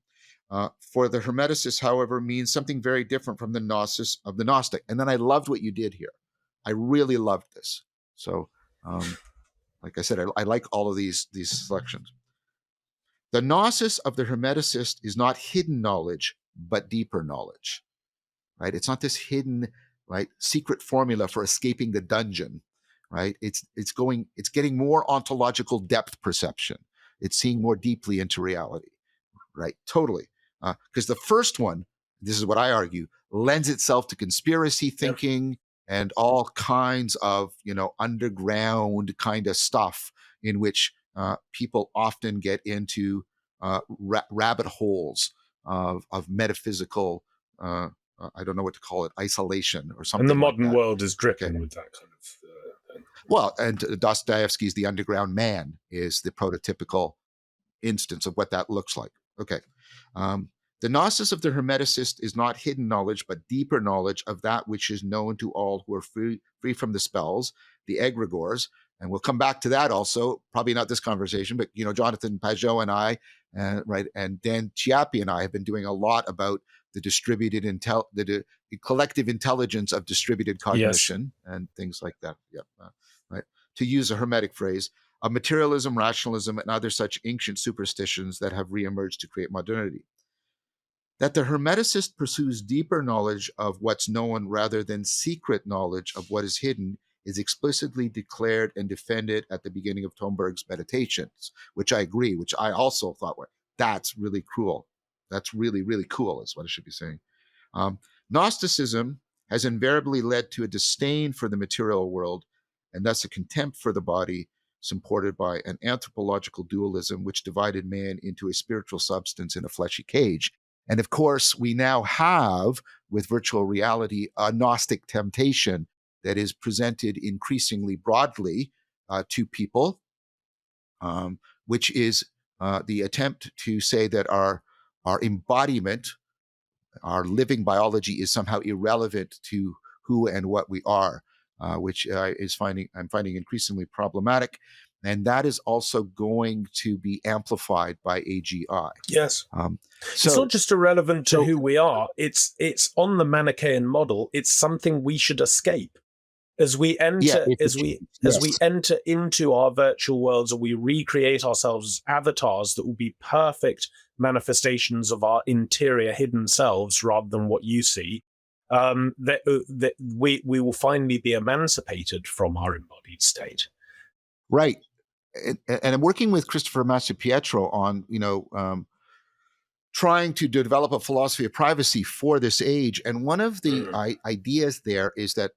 For the Hermeticists, however, means something very different from the Gnosis of the Gnostic. And then I loved what you did here. I really loved this. So, like I said, I like all of these selections. The Gnosis of the Hermeticist is not hidden knowledge, but deeper knowledge, right? It's not this hidden, right, secret formula for escaping the dungeon, right? It's getting more ontological depth perception. It's seeing more deeply into reality, right? Totally. Because the first one, this is what I argue, lends itself to conspiracy thinking and all kinds of, underground kind of stuff in which people often get into rabbit holes of metaphysical, I don't know what to call it, isolation or something. And the modern world is dripping with that kind of thing. Well, and Dostoevsky's The Underground Man is the prototypical instance of what that looks like. Okay. The Gnosis of the Hermeticist is not hidden knowledge, but deeper knowledge of that which is known to all who are free from the spells, the egregores. And we'll come back to that also, probably not this conversation, but, Jonathan Pajot and I, right, and Dan Chiappi and I have been doing a lot about the distributed the collective intelligence of distributed cognition and things like that. Yeah, right. To use a Hermetic phrase, of materialism, rationalism, and other such ancient superstitions that have reemerged to create modernity. That the Hermeticist pursues deeper knowledge of what's known rather than secret knowledge of what is hidden is explicitly declared and defended at the beginning of Thomberg's Meditations, which I agree, which I also thought, that's really cool. That's really, really cool is what I should be saying. Gnosticism has invariably led to a disdain for the material world and thus a contempt for the body, supported by an anthropological dualism which divided man into a spiritual substance in a fleshy cage. And of course, we now have, with virtual reality, a Gnostic temptation that is presented increasingly broadly to people, which is the attempt to say that our embodiment, our living biology, is somehow irrelevant to who and what we are, which I'm finding increasingly problematic. And that is also going to be amplified by AGI. Yes. It's not just irrelevant to who we are. It's on the Manichaean model. It's something we should escape. As we enter, as we enter into our virtual worlds, or we recreate ourselves as avatars that will be perfect manifestations of our interior hidden selves, rather than what you see, that we will finally be emancipated from our embodied state. Right. And I'm working with Christopher Massapietro on, trying to develop a philosophy of privacy for this age. And one of the ideas there is that,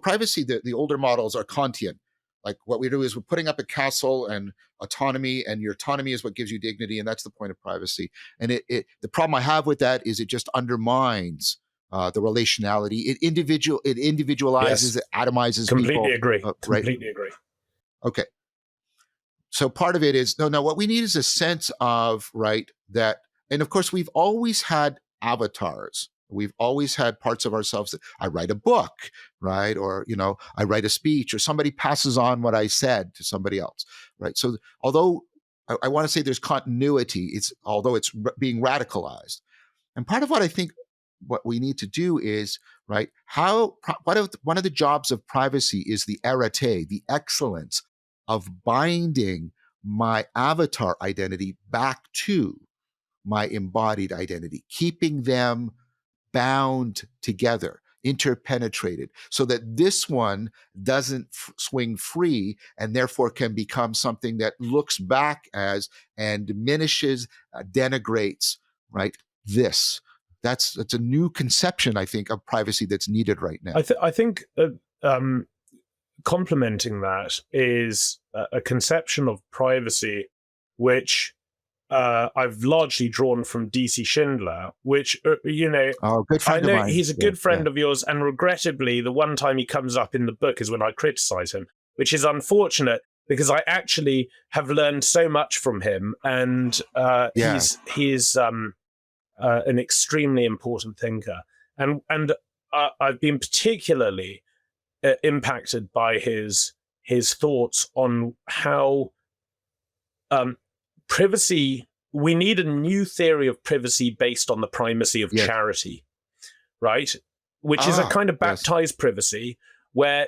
privacy, the older models are Kantian, Like what we do is we're putting up a castle and autonomy, and your autonomy is what gives you dignity, and that's the point of privacy. And the problem I have with that is it just undermines the relationality. It individualizes, Yes. it atomizes Completely people. agree. Right? Completely agree. Okay. So part of it is no. What we need is a sense of that, and of course we've always had avatars. We've always had parts of ourselves that I write a book, right? Or, I write a speech, or somebody passes on what I said to somebody else, right? So although I want to say there's continuity, although it's being radicalized. And part of what I think what we need to do is, one of the jobs of privacy is the arete, the excellence of binding my avatar identity back to my embodied identity, keeping them bound together, interpenetrated, so that this one doesn't swing free and therefore can become something that looks back as and diminishes, denigrates, this. That's a new conception, I think, of privacy that's needed right now. I think complementing that is a conception of privacy which I've largely drawn from DC Schindler, which, good friend I know of mine. he's a good friend of yours, and regrettably, the one time he comes up in the book is when I criticize him, which is unfortunate because I actually have learned so much from him, and he's an extremely important thinker, and I've been particularly impacted by his thoughts on how privacy. We need a new theory of privacy based on the primacy of charity, right? Which is a kind of baptized privacy, where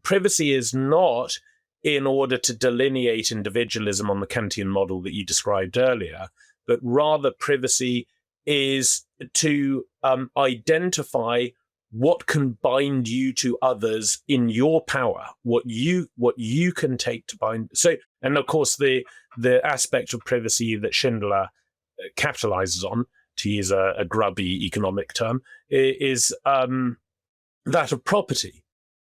privacy is not in order to delineate individualism on the Kantian model that you described earlier, but rather privacy is to identify what can bind you to others in your power, what you can take to bind. So, and of course, the aspect of privacy that Schindler capitalizes on, to use a grubby economic term, is that of property.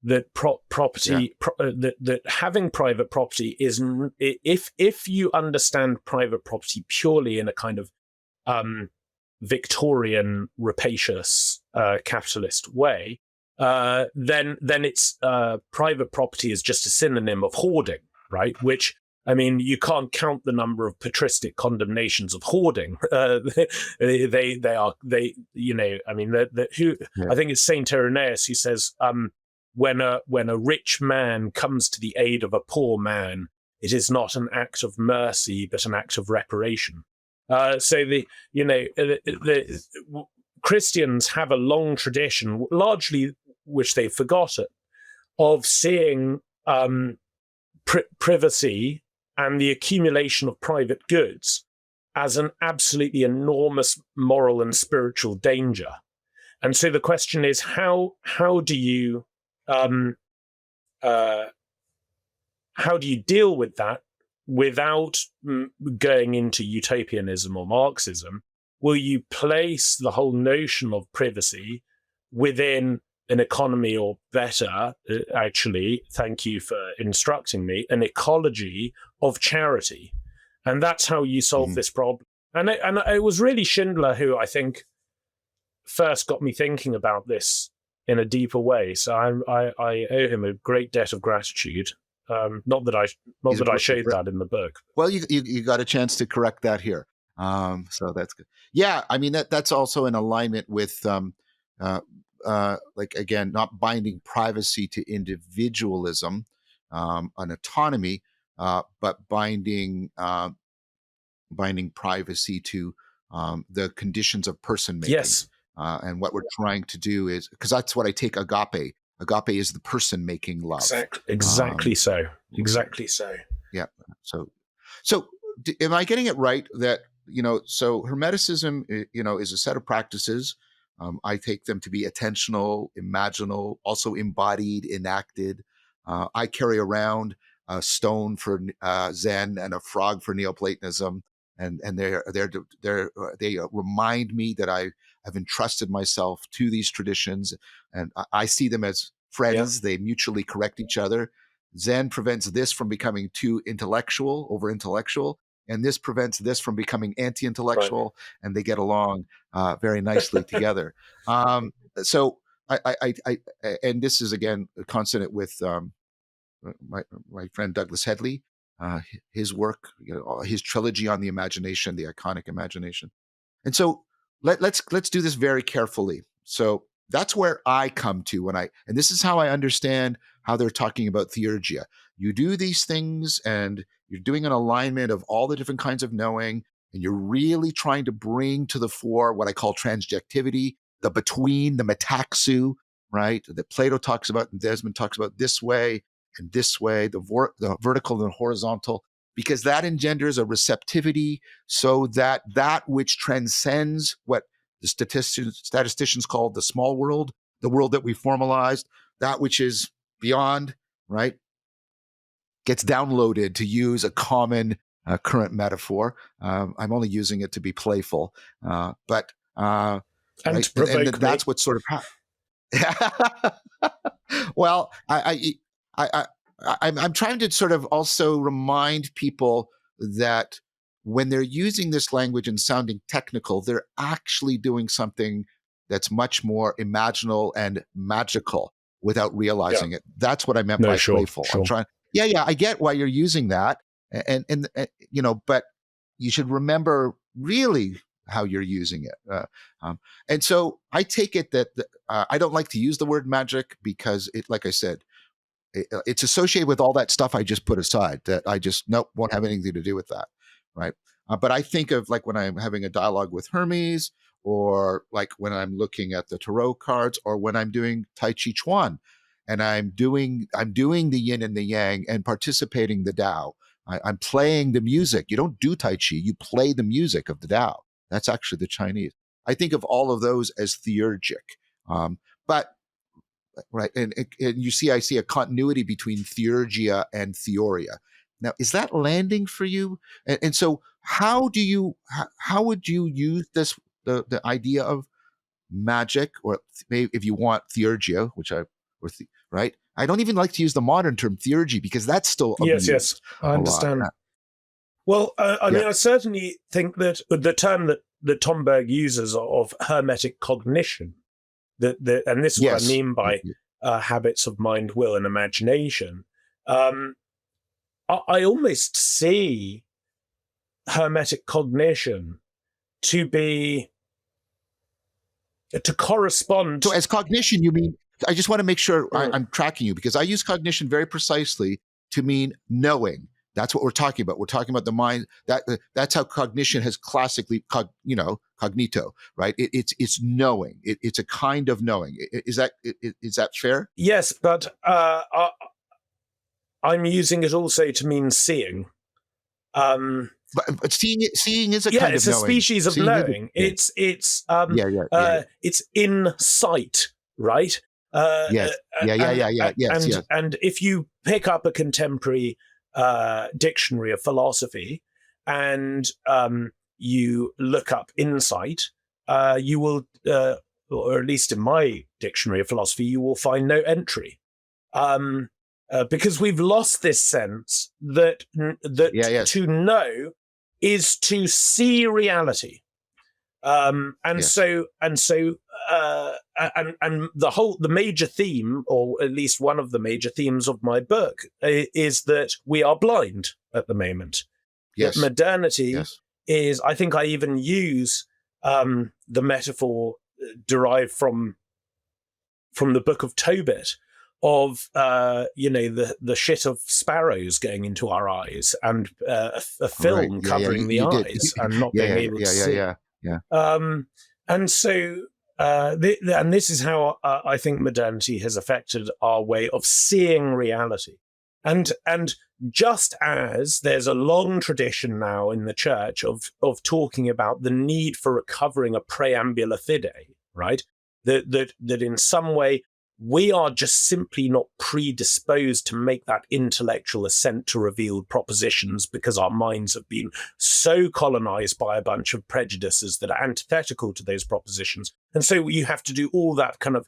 That property, that having private property is, if you understand private property purely in a kind of Victorian rapacious capitalist way, then it's private property is just a synonym of hoarding, right? Which, I mean, you can't count the number of patristic condemnations of hoarding. I think it's Saint Irenaeus who says, when a rich man comes to the aid of a poor man, it is not an act of mercy, but an act of reparation. So the Christians have a long tradition, largely which they've forgotten, of seeing privacy and the accumulation of private goods as an absolutely enormous moral and spiritual danger. And so the question is, how do you deal with that without going into utopianism or Marxism? Will you place the whole notion of privacy within an economy, or better, actually, thank you for instructing me, an ecology of charity? And that's how you solve this problem. And it was really Schindler who, I think, first got me thinking about this in a deeper way. So I owe him a great debt of gratitude. Not that I showed that in the book. Well, you got a chance to correct that here. So that's good. Yeah, I mean that's also in alignment with again, not binding privacy to individualism, an autonomy, but binding privacy to the conditions of person making. Yes. And what we're trying to do is, because that's what I take agape. Agape is the person making love. Exactly so. Exactly so. Yeah. So am I getting it right that, so Hermeticism, is a set of practices. I take them to be attentional, imaginal, also embodied, enacted. I carry around a stone for Zen and a frog for Neoplatonism, and they remind me that I've entrusted myself to these traditions, and I see them as friends. Yeah. They mutually correct each other. Zen prevents this from becoming too intellectual, over intellectual, and this prevents this from becoming anti-intellectual, and they get along very nicely together. So and this is again consonant with my friend Douglas Headley, his work, his trilogy on the imagination, the iconic imagination. And so let's do this very carefully. So that's where I come to and this is how I understand how they're talking about theurgia. You do these things and you're doing an alignment of all the different kinds of knowing, and you're really trying to bring to the fore what I call transjectivity, the between, the metaxu, right? That Plato talks about and Desmond talks about this way and this way, the vertical and horizontal, because that engenders a receptivity so that which transcends what the statisticians call the small world, the world that we formalized, that which is beyond, right, gets downloaded, to use a common current metaphor. I'm only using it to be playful, but and right? to provoke and that's what sort of well, I'm trying to sort of also remind people that when they're using this language and sounding technical, they're actually doing something that's much more imaginal and magical without realizing it. That's what I meant by playful. I'm trying. Yeah, I get why you're using that, and but you should remember really how you're using it. And so I take it that I don't like to use the word magic because it, like I said, it's associated with all that stuff I just put aside that I just won't have anything to do with that, right? But I think of like when I'm having a dialogue with Hermes, or like when I'm looking at the tarot cards, or when I'm doing Tai Chi Chuan, and I'm doing the yin and the yang and participating the Tao. I'm playing the music. You don't do Tai Chi, you play the music of the Tao. That's actually the Chinese. I think of all of those as theurgic, but. Right, and you see, I see a continuity between theurgia and theoria. Now, is that landing for you? And so, how would you use this the idea of magic, or if you want theurgia, right? I don't even like to use the modern term theurgy because that's still abused. Yes, I understand. Well, I mean, I certainly think that the term that Tomberg uses of hermetic cognition. And this is what I mean by habits of mind, will, and imagination. I almost see hermetic cognition to correspond. So as cognition, you mean, I just want to make sure I'm tracking you, because I use cognition very precisely to mean knowing. That's what we're talking about. We're talking about the mind. That's how cognition has classically, cognito, right? It's knowing. It's a kind of knowing. Is that fair? Yes, but I'm using it also to mean seeing. But seeing is a kind of knowing. It's a species of knowing. It's insight, right? Yes. Yes. And if you pick up a contemporary dictionary of philosophy and you look up insight, you will, or at least in my dictionary of philosophy, you will find no entry, because we've lost this sense that to know is to see reality, and the major theme, or at least one of the major themes of my book, is that we are blind at the moment. Yes. That modernity is, I think I even use the metaphor derived from the book of Tobit of the shit of sparrows going into our eyes, and a film covering the eyes and not being able to see. And so and this is how I think modernity has affected our way of seeing reality. And just as there's a long tradition now in the church of talking about the need for recovering a preambula fide, right? That in some way we are just simply not predisposed to make that intellectual ascent to revealed propositions, because our minds have been so colonized by a bunch of prejudices that are antithetical to those propositions. And so you have to do all that kind of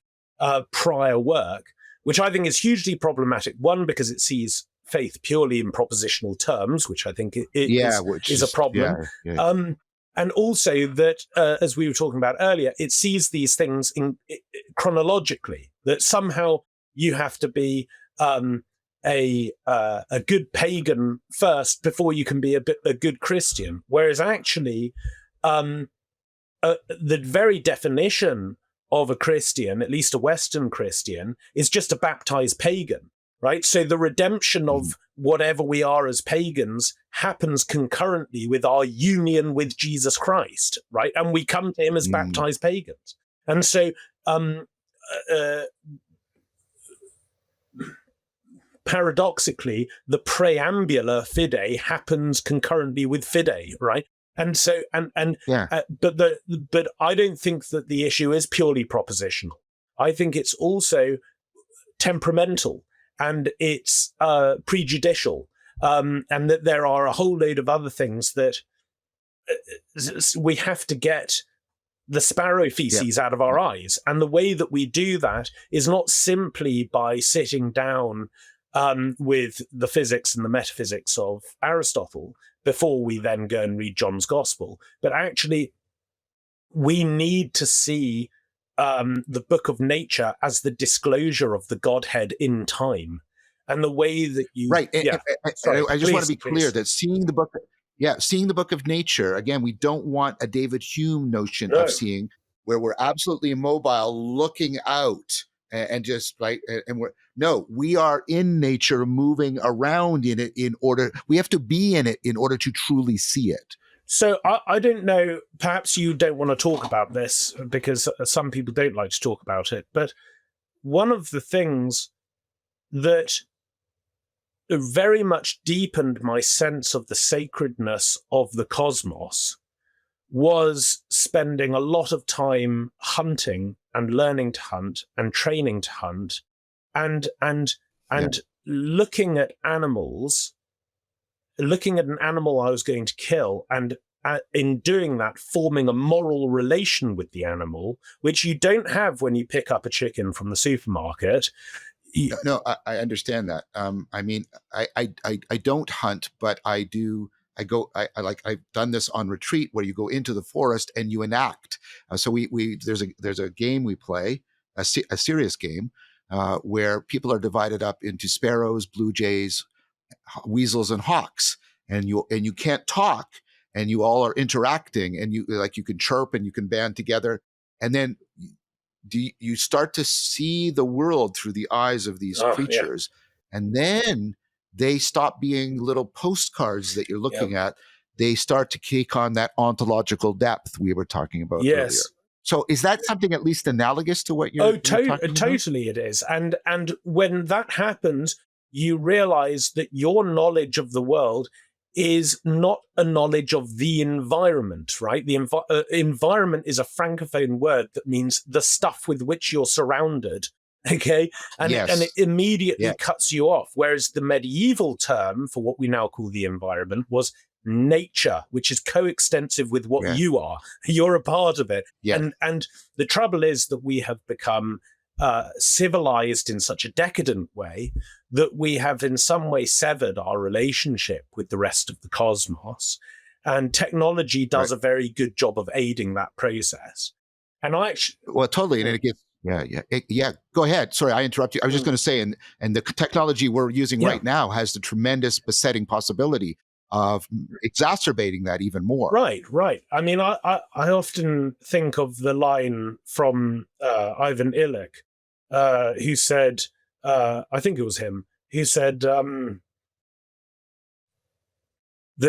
prior work. which I think is hugely problematic. One, because it sees faith purely in propositional terms, which I think is a problem. And also that, as we were talking about earlier, it sees these things chronologically, that somehow you have to be a good pagan first before you can be a good Christian. Whereas actually, the very definition of a Christian, at least a Western Christian, is just a baptized pagan. Right, so the redemption of whatever we are as pagans happens concurrently with our union with Jesus Christ, right? And we come to him as baptized pagans. And so paradoxically, the preambular fide happens concurrently with fide, right? And so, but I don't think that the issue is purely propositional. I think it's also temperamental. And it's prejudicial, and that there are a whole load of other things that we have to get the sparrow feces out of our eyes. And the way that we do that is not simply by sitting down with the physics and the metaphysics of Aristotle before we then go and read John's Gospel, but actually we need to see the book of nature as the disclosure of the Godhead in time, and the way that you I just want to be clear that seeing the book of nature, again, we don't want a David Hume notion of seeing where we're absolutely immobile looking out and just we are in nature, moving around in it we have to be in it in order to truly see it. So I don't know, perhaps you don't want to talk about this because some people don't like to talk about it, but one of the things that very much deepened my sense of the sacredness of the cosmos was spending a lot of time hunting and learning to hunt and training to hunt and looking at animals, looking at an animal I was going to kill, and in doing that, forming a moral relation with the animal, which you don't have when you pick up a chicken from the supermarket. No, I understand that. I mean, I don't hunt, but I do. I've done this on retreat where you go into the forest and you enact. So there's a game we play, a serious game, where people are divided up into sparrows, blue jays, weasels, and hawks, and you can't talk, and you all are interacting, and you can chirp and you can band together, and then you start to see the world through the eyes of these creatures, and then they stop being little postcards that you're looking at. They start to take on that ontological depth we were talking about earlier. So is that something at least analogous to what you're talking about? Totally it is. And when that happens, you realize that your knowledge of the world is not a knowledge of the environment, right? The environment is a Francophone word that means the stuff with which you're surrounded, okay? And it immediately cuts you off. Whereas the medieval term for what we now call the environment was nature, which is coextensive with what you are. You're a part of it. And the trouble is that we have become civilized in such a decadent way that we have in some way severed our relationship with the rest of the cosmos. And technology does a very good job of aiding that process. And I actually... Well, totally. And it gets... Go ahead. Sorry, I interrupted you. I was just going to say, and the technology we're using right now has the tremendous besetting possibility of exacerbating that even more. Right. I mean, I often think of the line from Ivan Illich, who said, I think it was him, who said that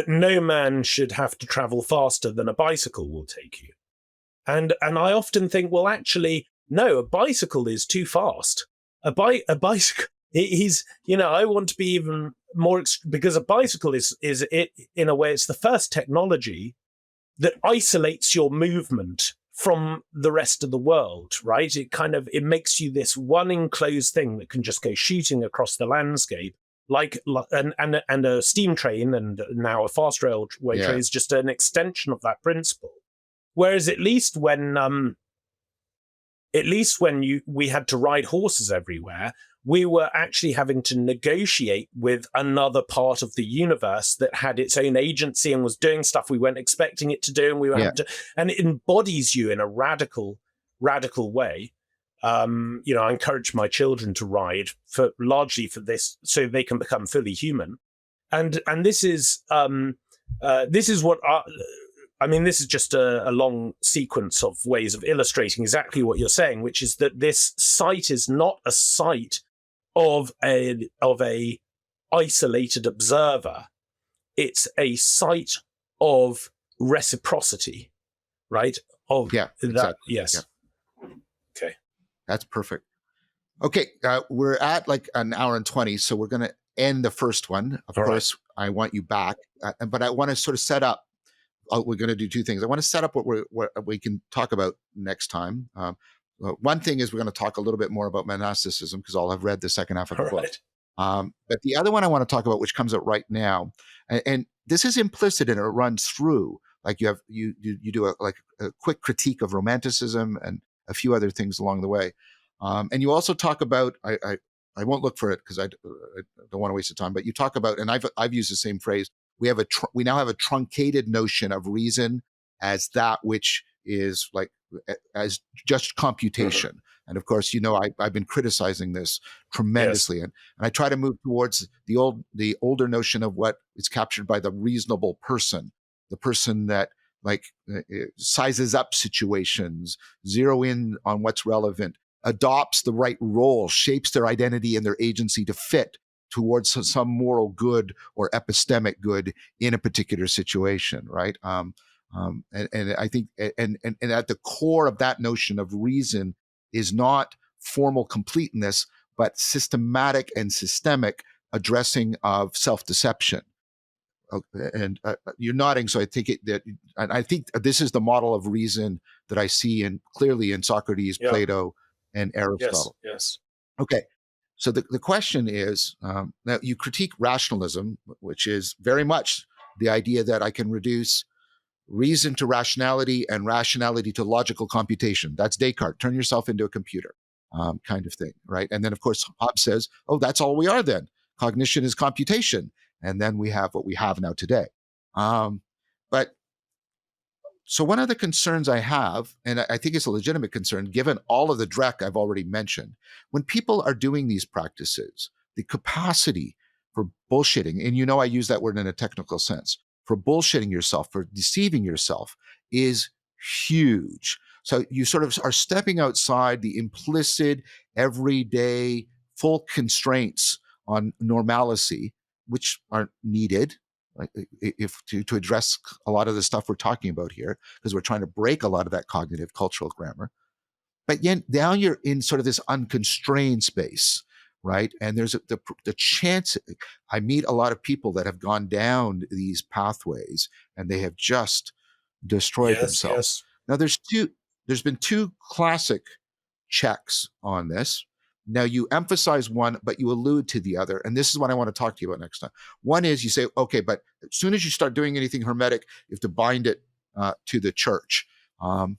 no man should have to travel faster than a bicycle will take you. And I often think, well, actually, no, a bicycle is too fast. A bicycle, I want to be even more, because a bicycle is it, in a way, it's the first technology that isolates your movement from the rest of the world, right? It makes you this one enclosed thing that can just go shooting across the landscape, and a steam train and now a fast railway train is just an extension of that principle. Whereas at least when at least when we had to ride horses everywhere, we were actually having to negotiate with another part of the universe that had its own agency and was doing stuff we weren't expecting it to do, and we were having to, and it embodies you in a radical way. I encourage my children to ride largely for this, so they can become fully human, and this is what. This is just a long sequence of ways of illustrating exactly what you're saying, which is that this site is not a site of a isolated observer. It's a site of reciprocity, right? Exactly. Yes. Yeah. Okay. That's perfect. Okay, we're at like an hour and 20, so we're going to end the first one. Of course, I want you back, but I want to sort of set up. We're going to do two things. I want to set up what we can talk about next time. One thing is we're going to talk a little bit more about monasticism, because I'll have read the second half of the book. But the other one I want to talk about, which comes out right now, and this is implicit and it runs through. Like you do a quick critique of romanticism and a few other things along the way, and you also talk about. I won't look for it because I don't want to waste the time. But you talk about, and I've used the same phrase. We now have a truncated notion of reason as that which is like as just computation. Mm-hmm. And of course, I've been criticizing this tremendously, and I try to move towards the older notion of what is captured by the reasonable person, the person that sizes up situations, zero in on what's relevant, adopts the right role, shapes their identity and their agency to fit towards some moral good or epistemic good in a particular situation, right? And I think, and at the core of that notion of reason is not formal completeness, but systematic and systemic addressing of self-deception. And you're nodding, so I think I think this is the model of reason that I see clearly in Socrates, Plato, and Aristotle. Yes. Okay. So the question is, now you critique rationalism, which is very much the idea that I can reduce reason to rationality and rationality to logical computation. That's Descartes, turn yourself into a computer kind of thing, right? And then, of course, Hobbes says, oh, that's all we are then. Cognition is computation. And then we have what we have now today. So one of the concerns I have, and I think it's a legitimate concern, given all of the dreck I've already mentioned, when people are doing these practices, the capacity for bullshitting, and I use that word in a technical sense, for bullshitting yourself, for deceiving yourself, is huge. So you sort of are stepping outside the implicit, everyday, full constraints on normalcy, which are needed. Like to address a lot of the stuff we're talking about here, because we're trying to break a lot of that cognitive cultural grammar. But yet now you're in sort of this unconstrained space, right? And there's the chance. I meet a lot of people that have gone down these pathways and they have just destroyed themselves. Now there's been two classic checks on this. Now you emphasize one, but you allude to the other. And this is what I want to talk to you about next time. One is you say, okay, but as soon as you start doing anything Hermetic, you have to bind it to the church. And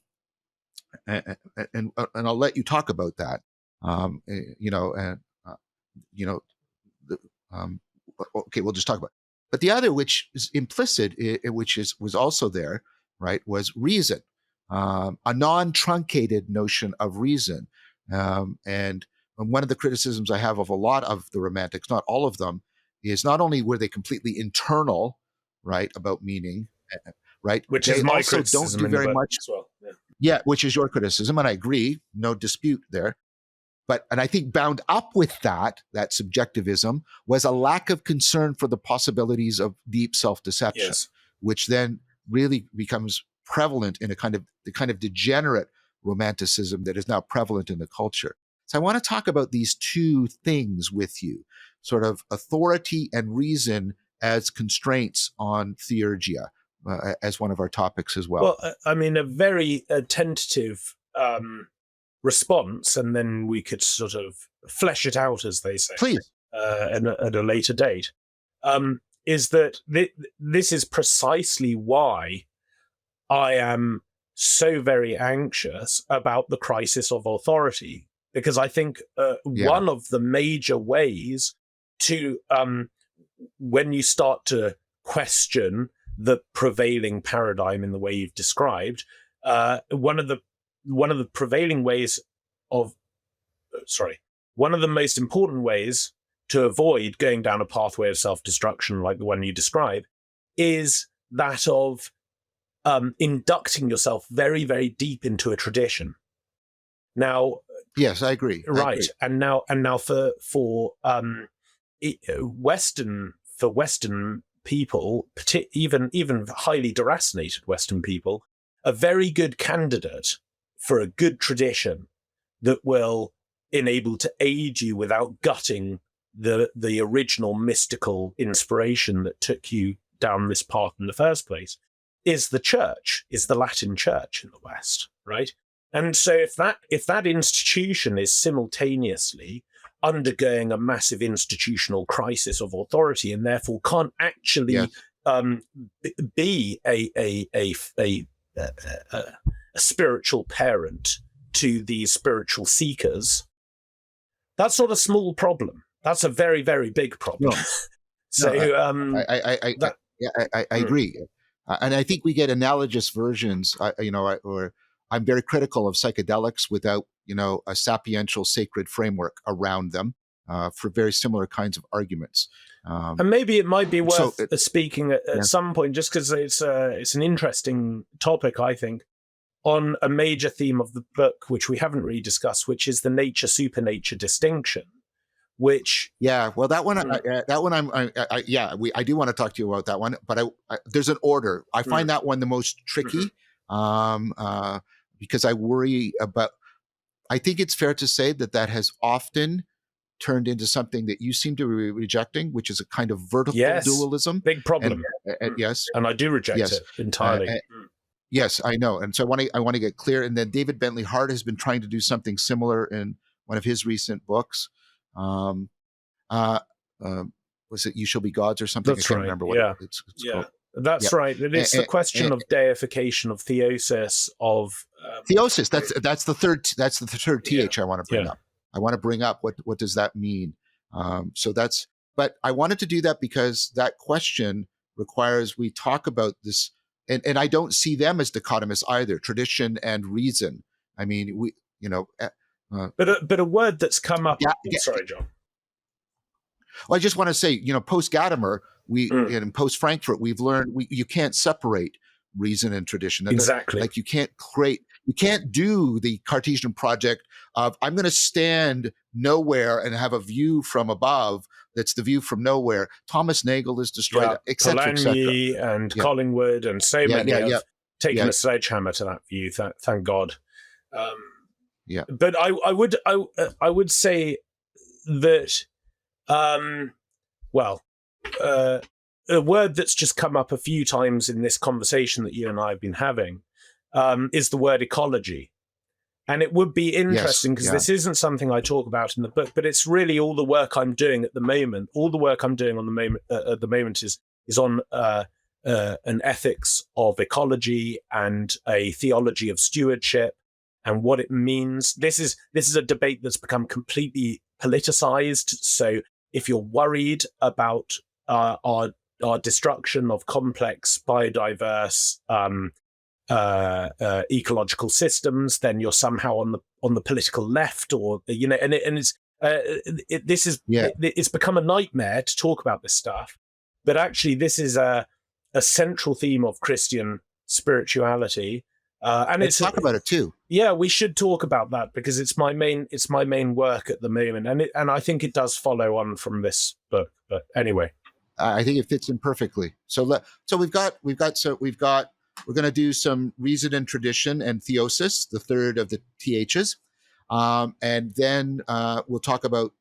I'll let you talk about that. Okay, we'll just talk about it. But the other, which is implicit, was also there, right, was reason, a non-truncated notion of reason. And one of the criticisms I have of a lot of the Romantics, not all of them, is not only were they completely internal, right, about meaning, right, which they is my also criticism don't do very much as well. Yeah, which is your criticism, and I agree, no dispute there. And I think bound up with that subjectivism was a lack of concern for the possibilities of deep self-deception, which then really becomes prevalent in the kind of degenerate romanticism that is now prevalent in the culture. So I want to talk about these two things with you, sort of authority and reason as constraints on theurgia, as one of our topics as well. Well, a very tentative response, and then we could sort of flesh it out, as they say, please, at a later date, is that this is precisely why I am so very anxious about the crisis of authority, because I think one of the major ways to, when you start to question the prevailing paradigm in the way you've described, one of the prevailing ways of, one of the most important ways to avoid going down a pathway of self-destruction like the one you describe is that of inducting yourself very, very deep into a tradition. Now, yes, I agree. Right, I agree. and now for Western people, even highly deracinated Western people, a very good candidate for a good tradition that will enable to aid you without gutting the original mystical inspiration that took you down this path in the first place is the church, is the Latin church in the West, right? And so if that institution is simultaneously undergoing a massive institutional crisis of authority and therefore can't actually be a spiritual parent to these spiritual seekers, that's not a small problem. That's a very, very big problem. No. I agree. And I think we get analogous versions, or I'm very critical of psychedelics without, a sapiential sacred framework around them for very similar kinds of arguments. And maybe it might be worth speaking at some point, just because it's an interesting topic, I think, on a major theme of the book, which we haven't really discussed, which is the nature-supernature distinction. Which that one I do want to talk to you about that one, but there's an order. I find that one the most tricky because I worry about. I think it's fair to say that has often turned into something that you seem to be rejecting, which is a kind of vertical dualism. Big problem. And I do reject it entirely. Yes, I know, and so I want to get clear. And then David Bentley Hart has been trying to do something similar in one of his recent books. Was it "You Shall Be Gods" or something? That's I can't remember what it's called. That's right. It's the question of deification, of theosis, of theosis. That's the third. That's the third th I want to bring up. I want to bring up what does that mean. But I wanted to do that because that question requires we talk about this, and I don't see them as dichotomous either. Tradition and reason. I mean, but a word that's come up. Sorry, John. Well, I just want to say, post Gadamer, and post Frankfurt, we've learned you can't separate reason and tradition. Exactly. Like you can't do the Cartesian project of I'm going to stand nowhere and have a view from above. That's the view from nowhere. Thomas Nagel is destroyed, etc., etc. And Collingwood and so many have taken a sledgehammer to that view. Thank God. But I would say that. A word that's just come up a few times in this conversation that you and I have been having is the word ecology. And it would be interesting because this isn't something I talk about in the book, but it's really all the work I'm doing at the moment. All the work I'm doing at the moment is on an ethics of ecology and a theology of stewardship and what it means. This is a debate that's become completely politicized. So if you're worried about our destruction of complex, biodiverse, ecological systems, then you're somehow on the political left, or it's become a nightmare to talk about this stuff. But actually, this is a central theme of Christian spirituality. And let's talk about it too. Yeah, we should talk about that because it's my main work at the moment, and I think it does follow on from this book. But anyway, I think it fits in perfectly. So we're going to do some reason and tradition and theosis, the third of the THs, and then we'll talk about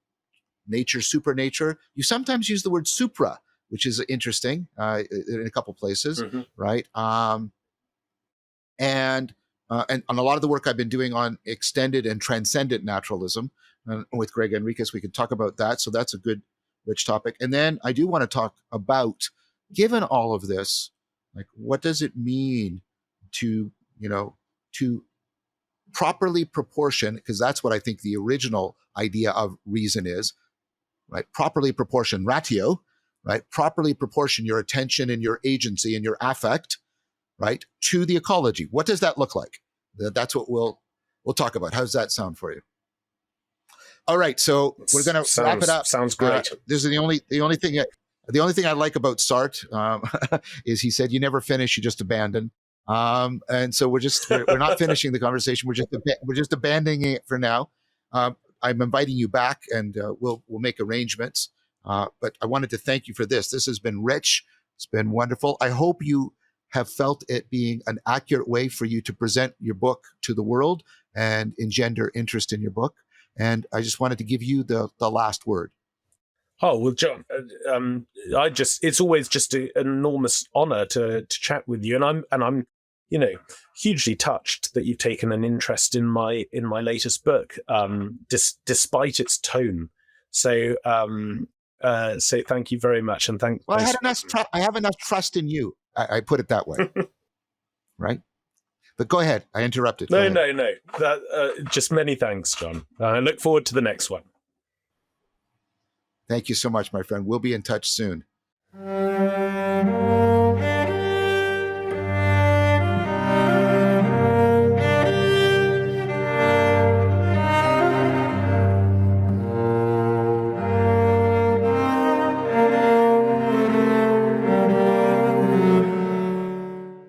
nature, supernature. You sometimes use the word supra, which is interesting in a couple places, right? And a lot of the work I've been doing on extended and transcendent naturalism with Greg Enriquez, we could talk about that. So that's a good, rich topic. And then I do want to talk about, given all of this, like what does it mean to, to properly proportion, because that's what I think the original idea of reason is, right? Properly proportion, ratio, right? Properly proportion your attention and your agency and your affect, right, to the ecology. What does that look like? That's what we'll talk about. How does that sound for you? All right, so we're going to wrap it up. Sounds great. This is the only thing I like about Sartre is he said, "You never finish, you just abandon." And so we're not finishing the conversation. We're just abandoning it for now. I'm inviting you back, and we'll make arrangements. But I wanted to thank you for this. This has been rich. It's been wonderful. I hope you have felt it being an accurate way for you to present your book to the world and engender interest in your book. And I just wanted to give you the last word. Oh, well, John, it's always just an enormous honor to chat with you. And I'm, hugely touched that you've taken an interest in my latest book, despite its tone. So thank you very much. And Well, I have enough trust in you. I put it that way. Right? But go ahead. I interrupted. No. Just many thanks, John. I look forward to the next one. Thank you so much, my friend. We'll be in touch soon.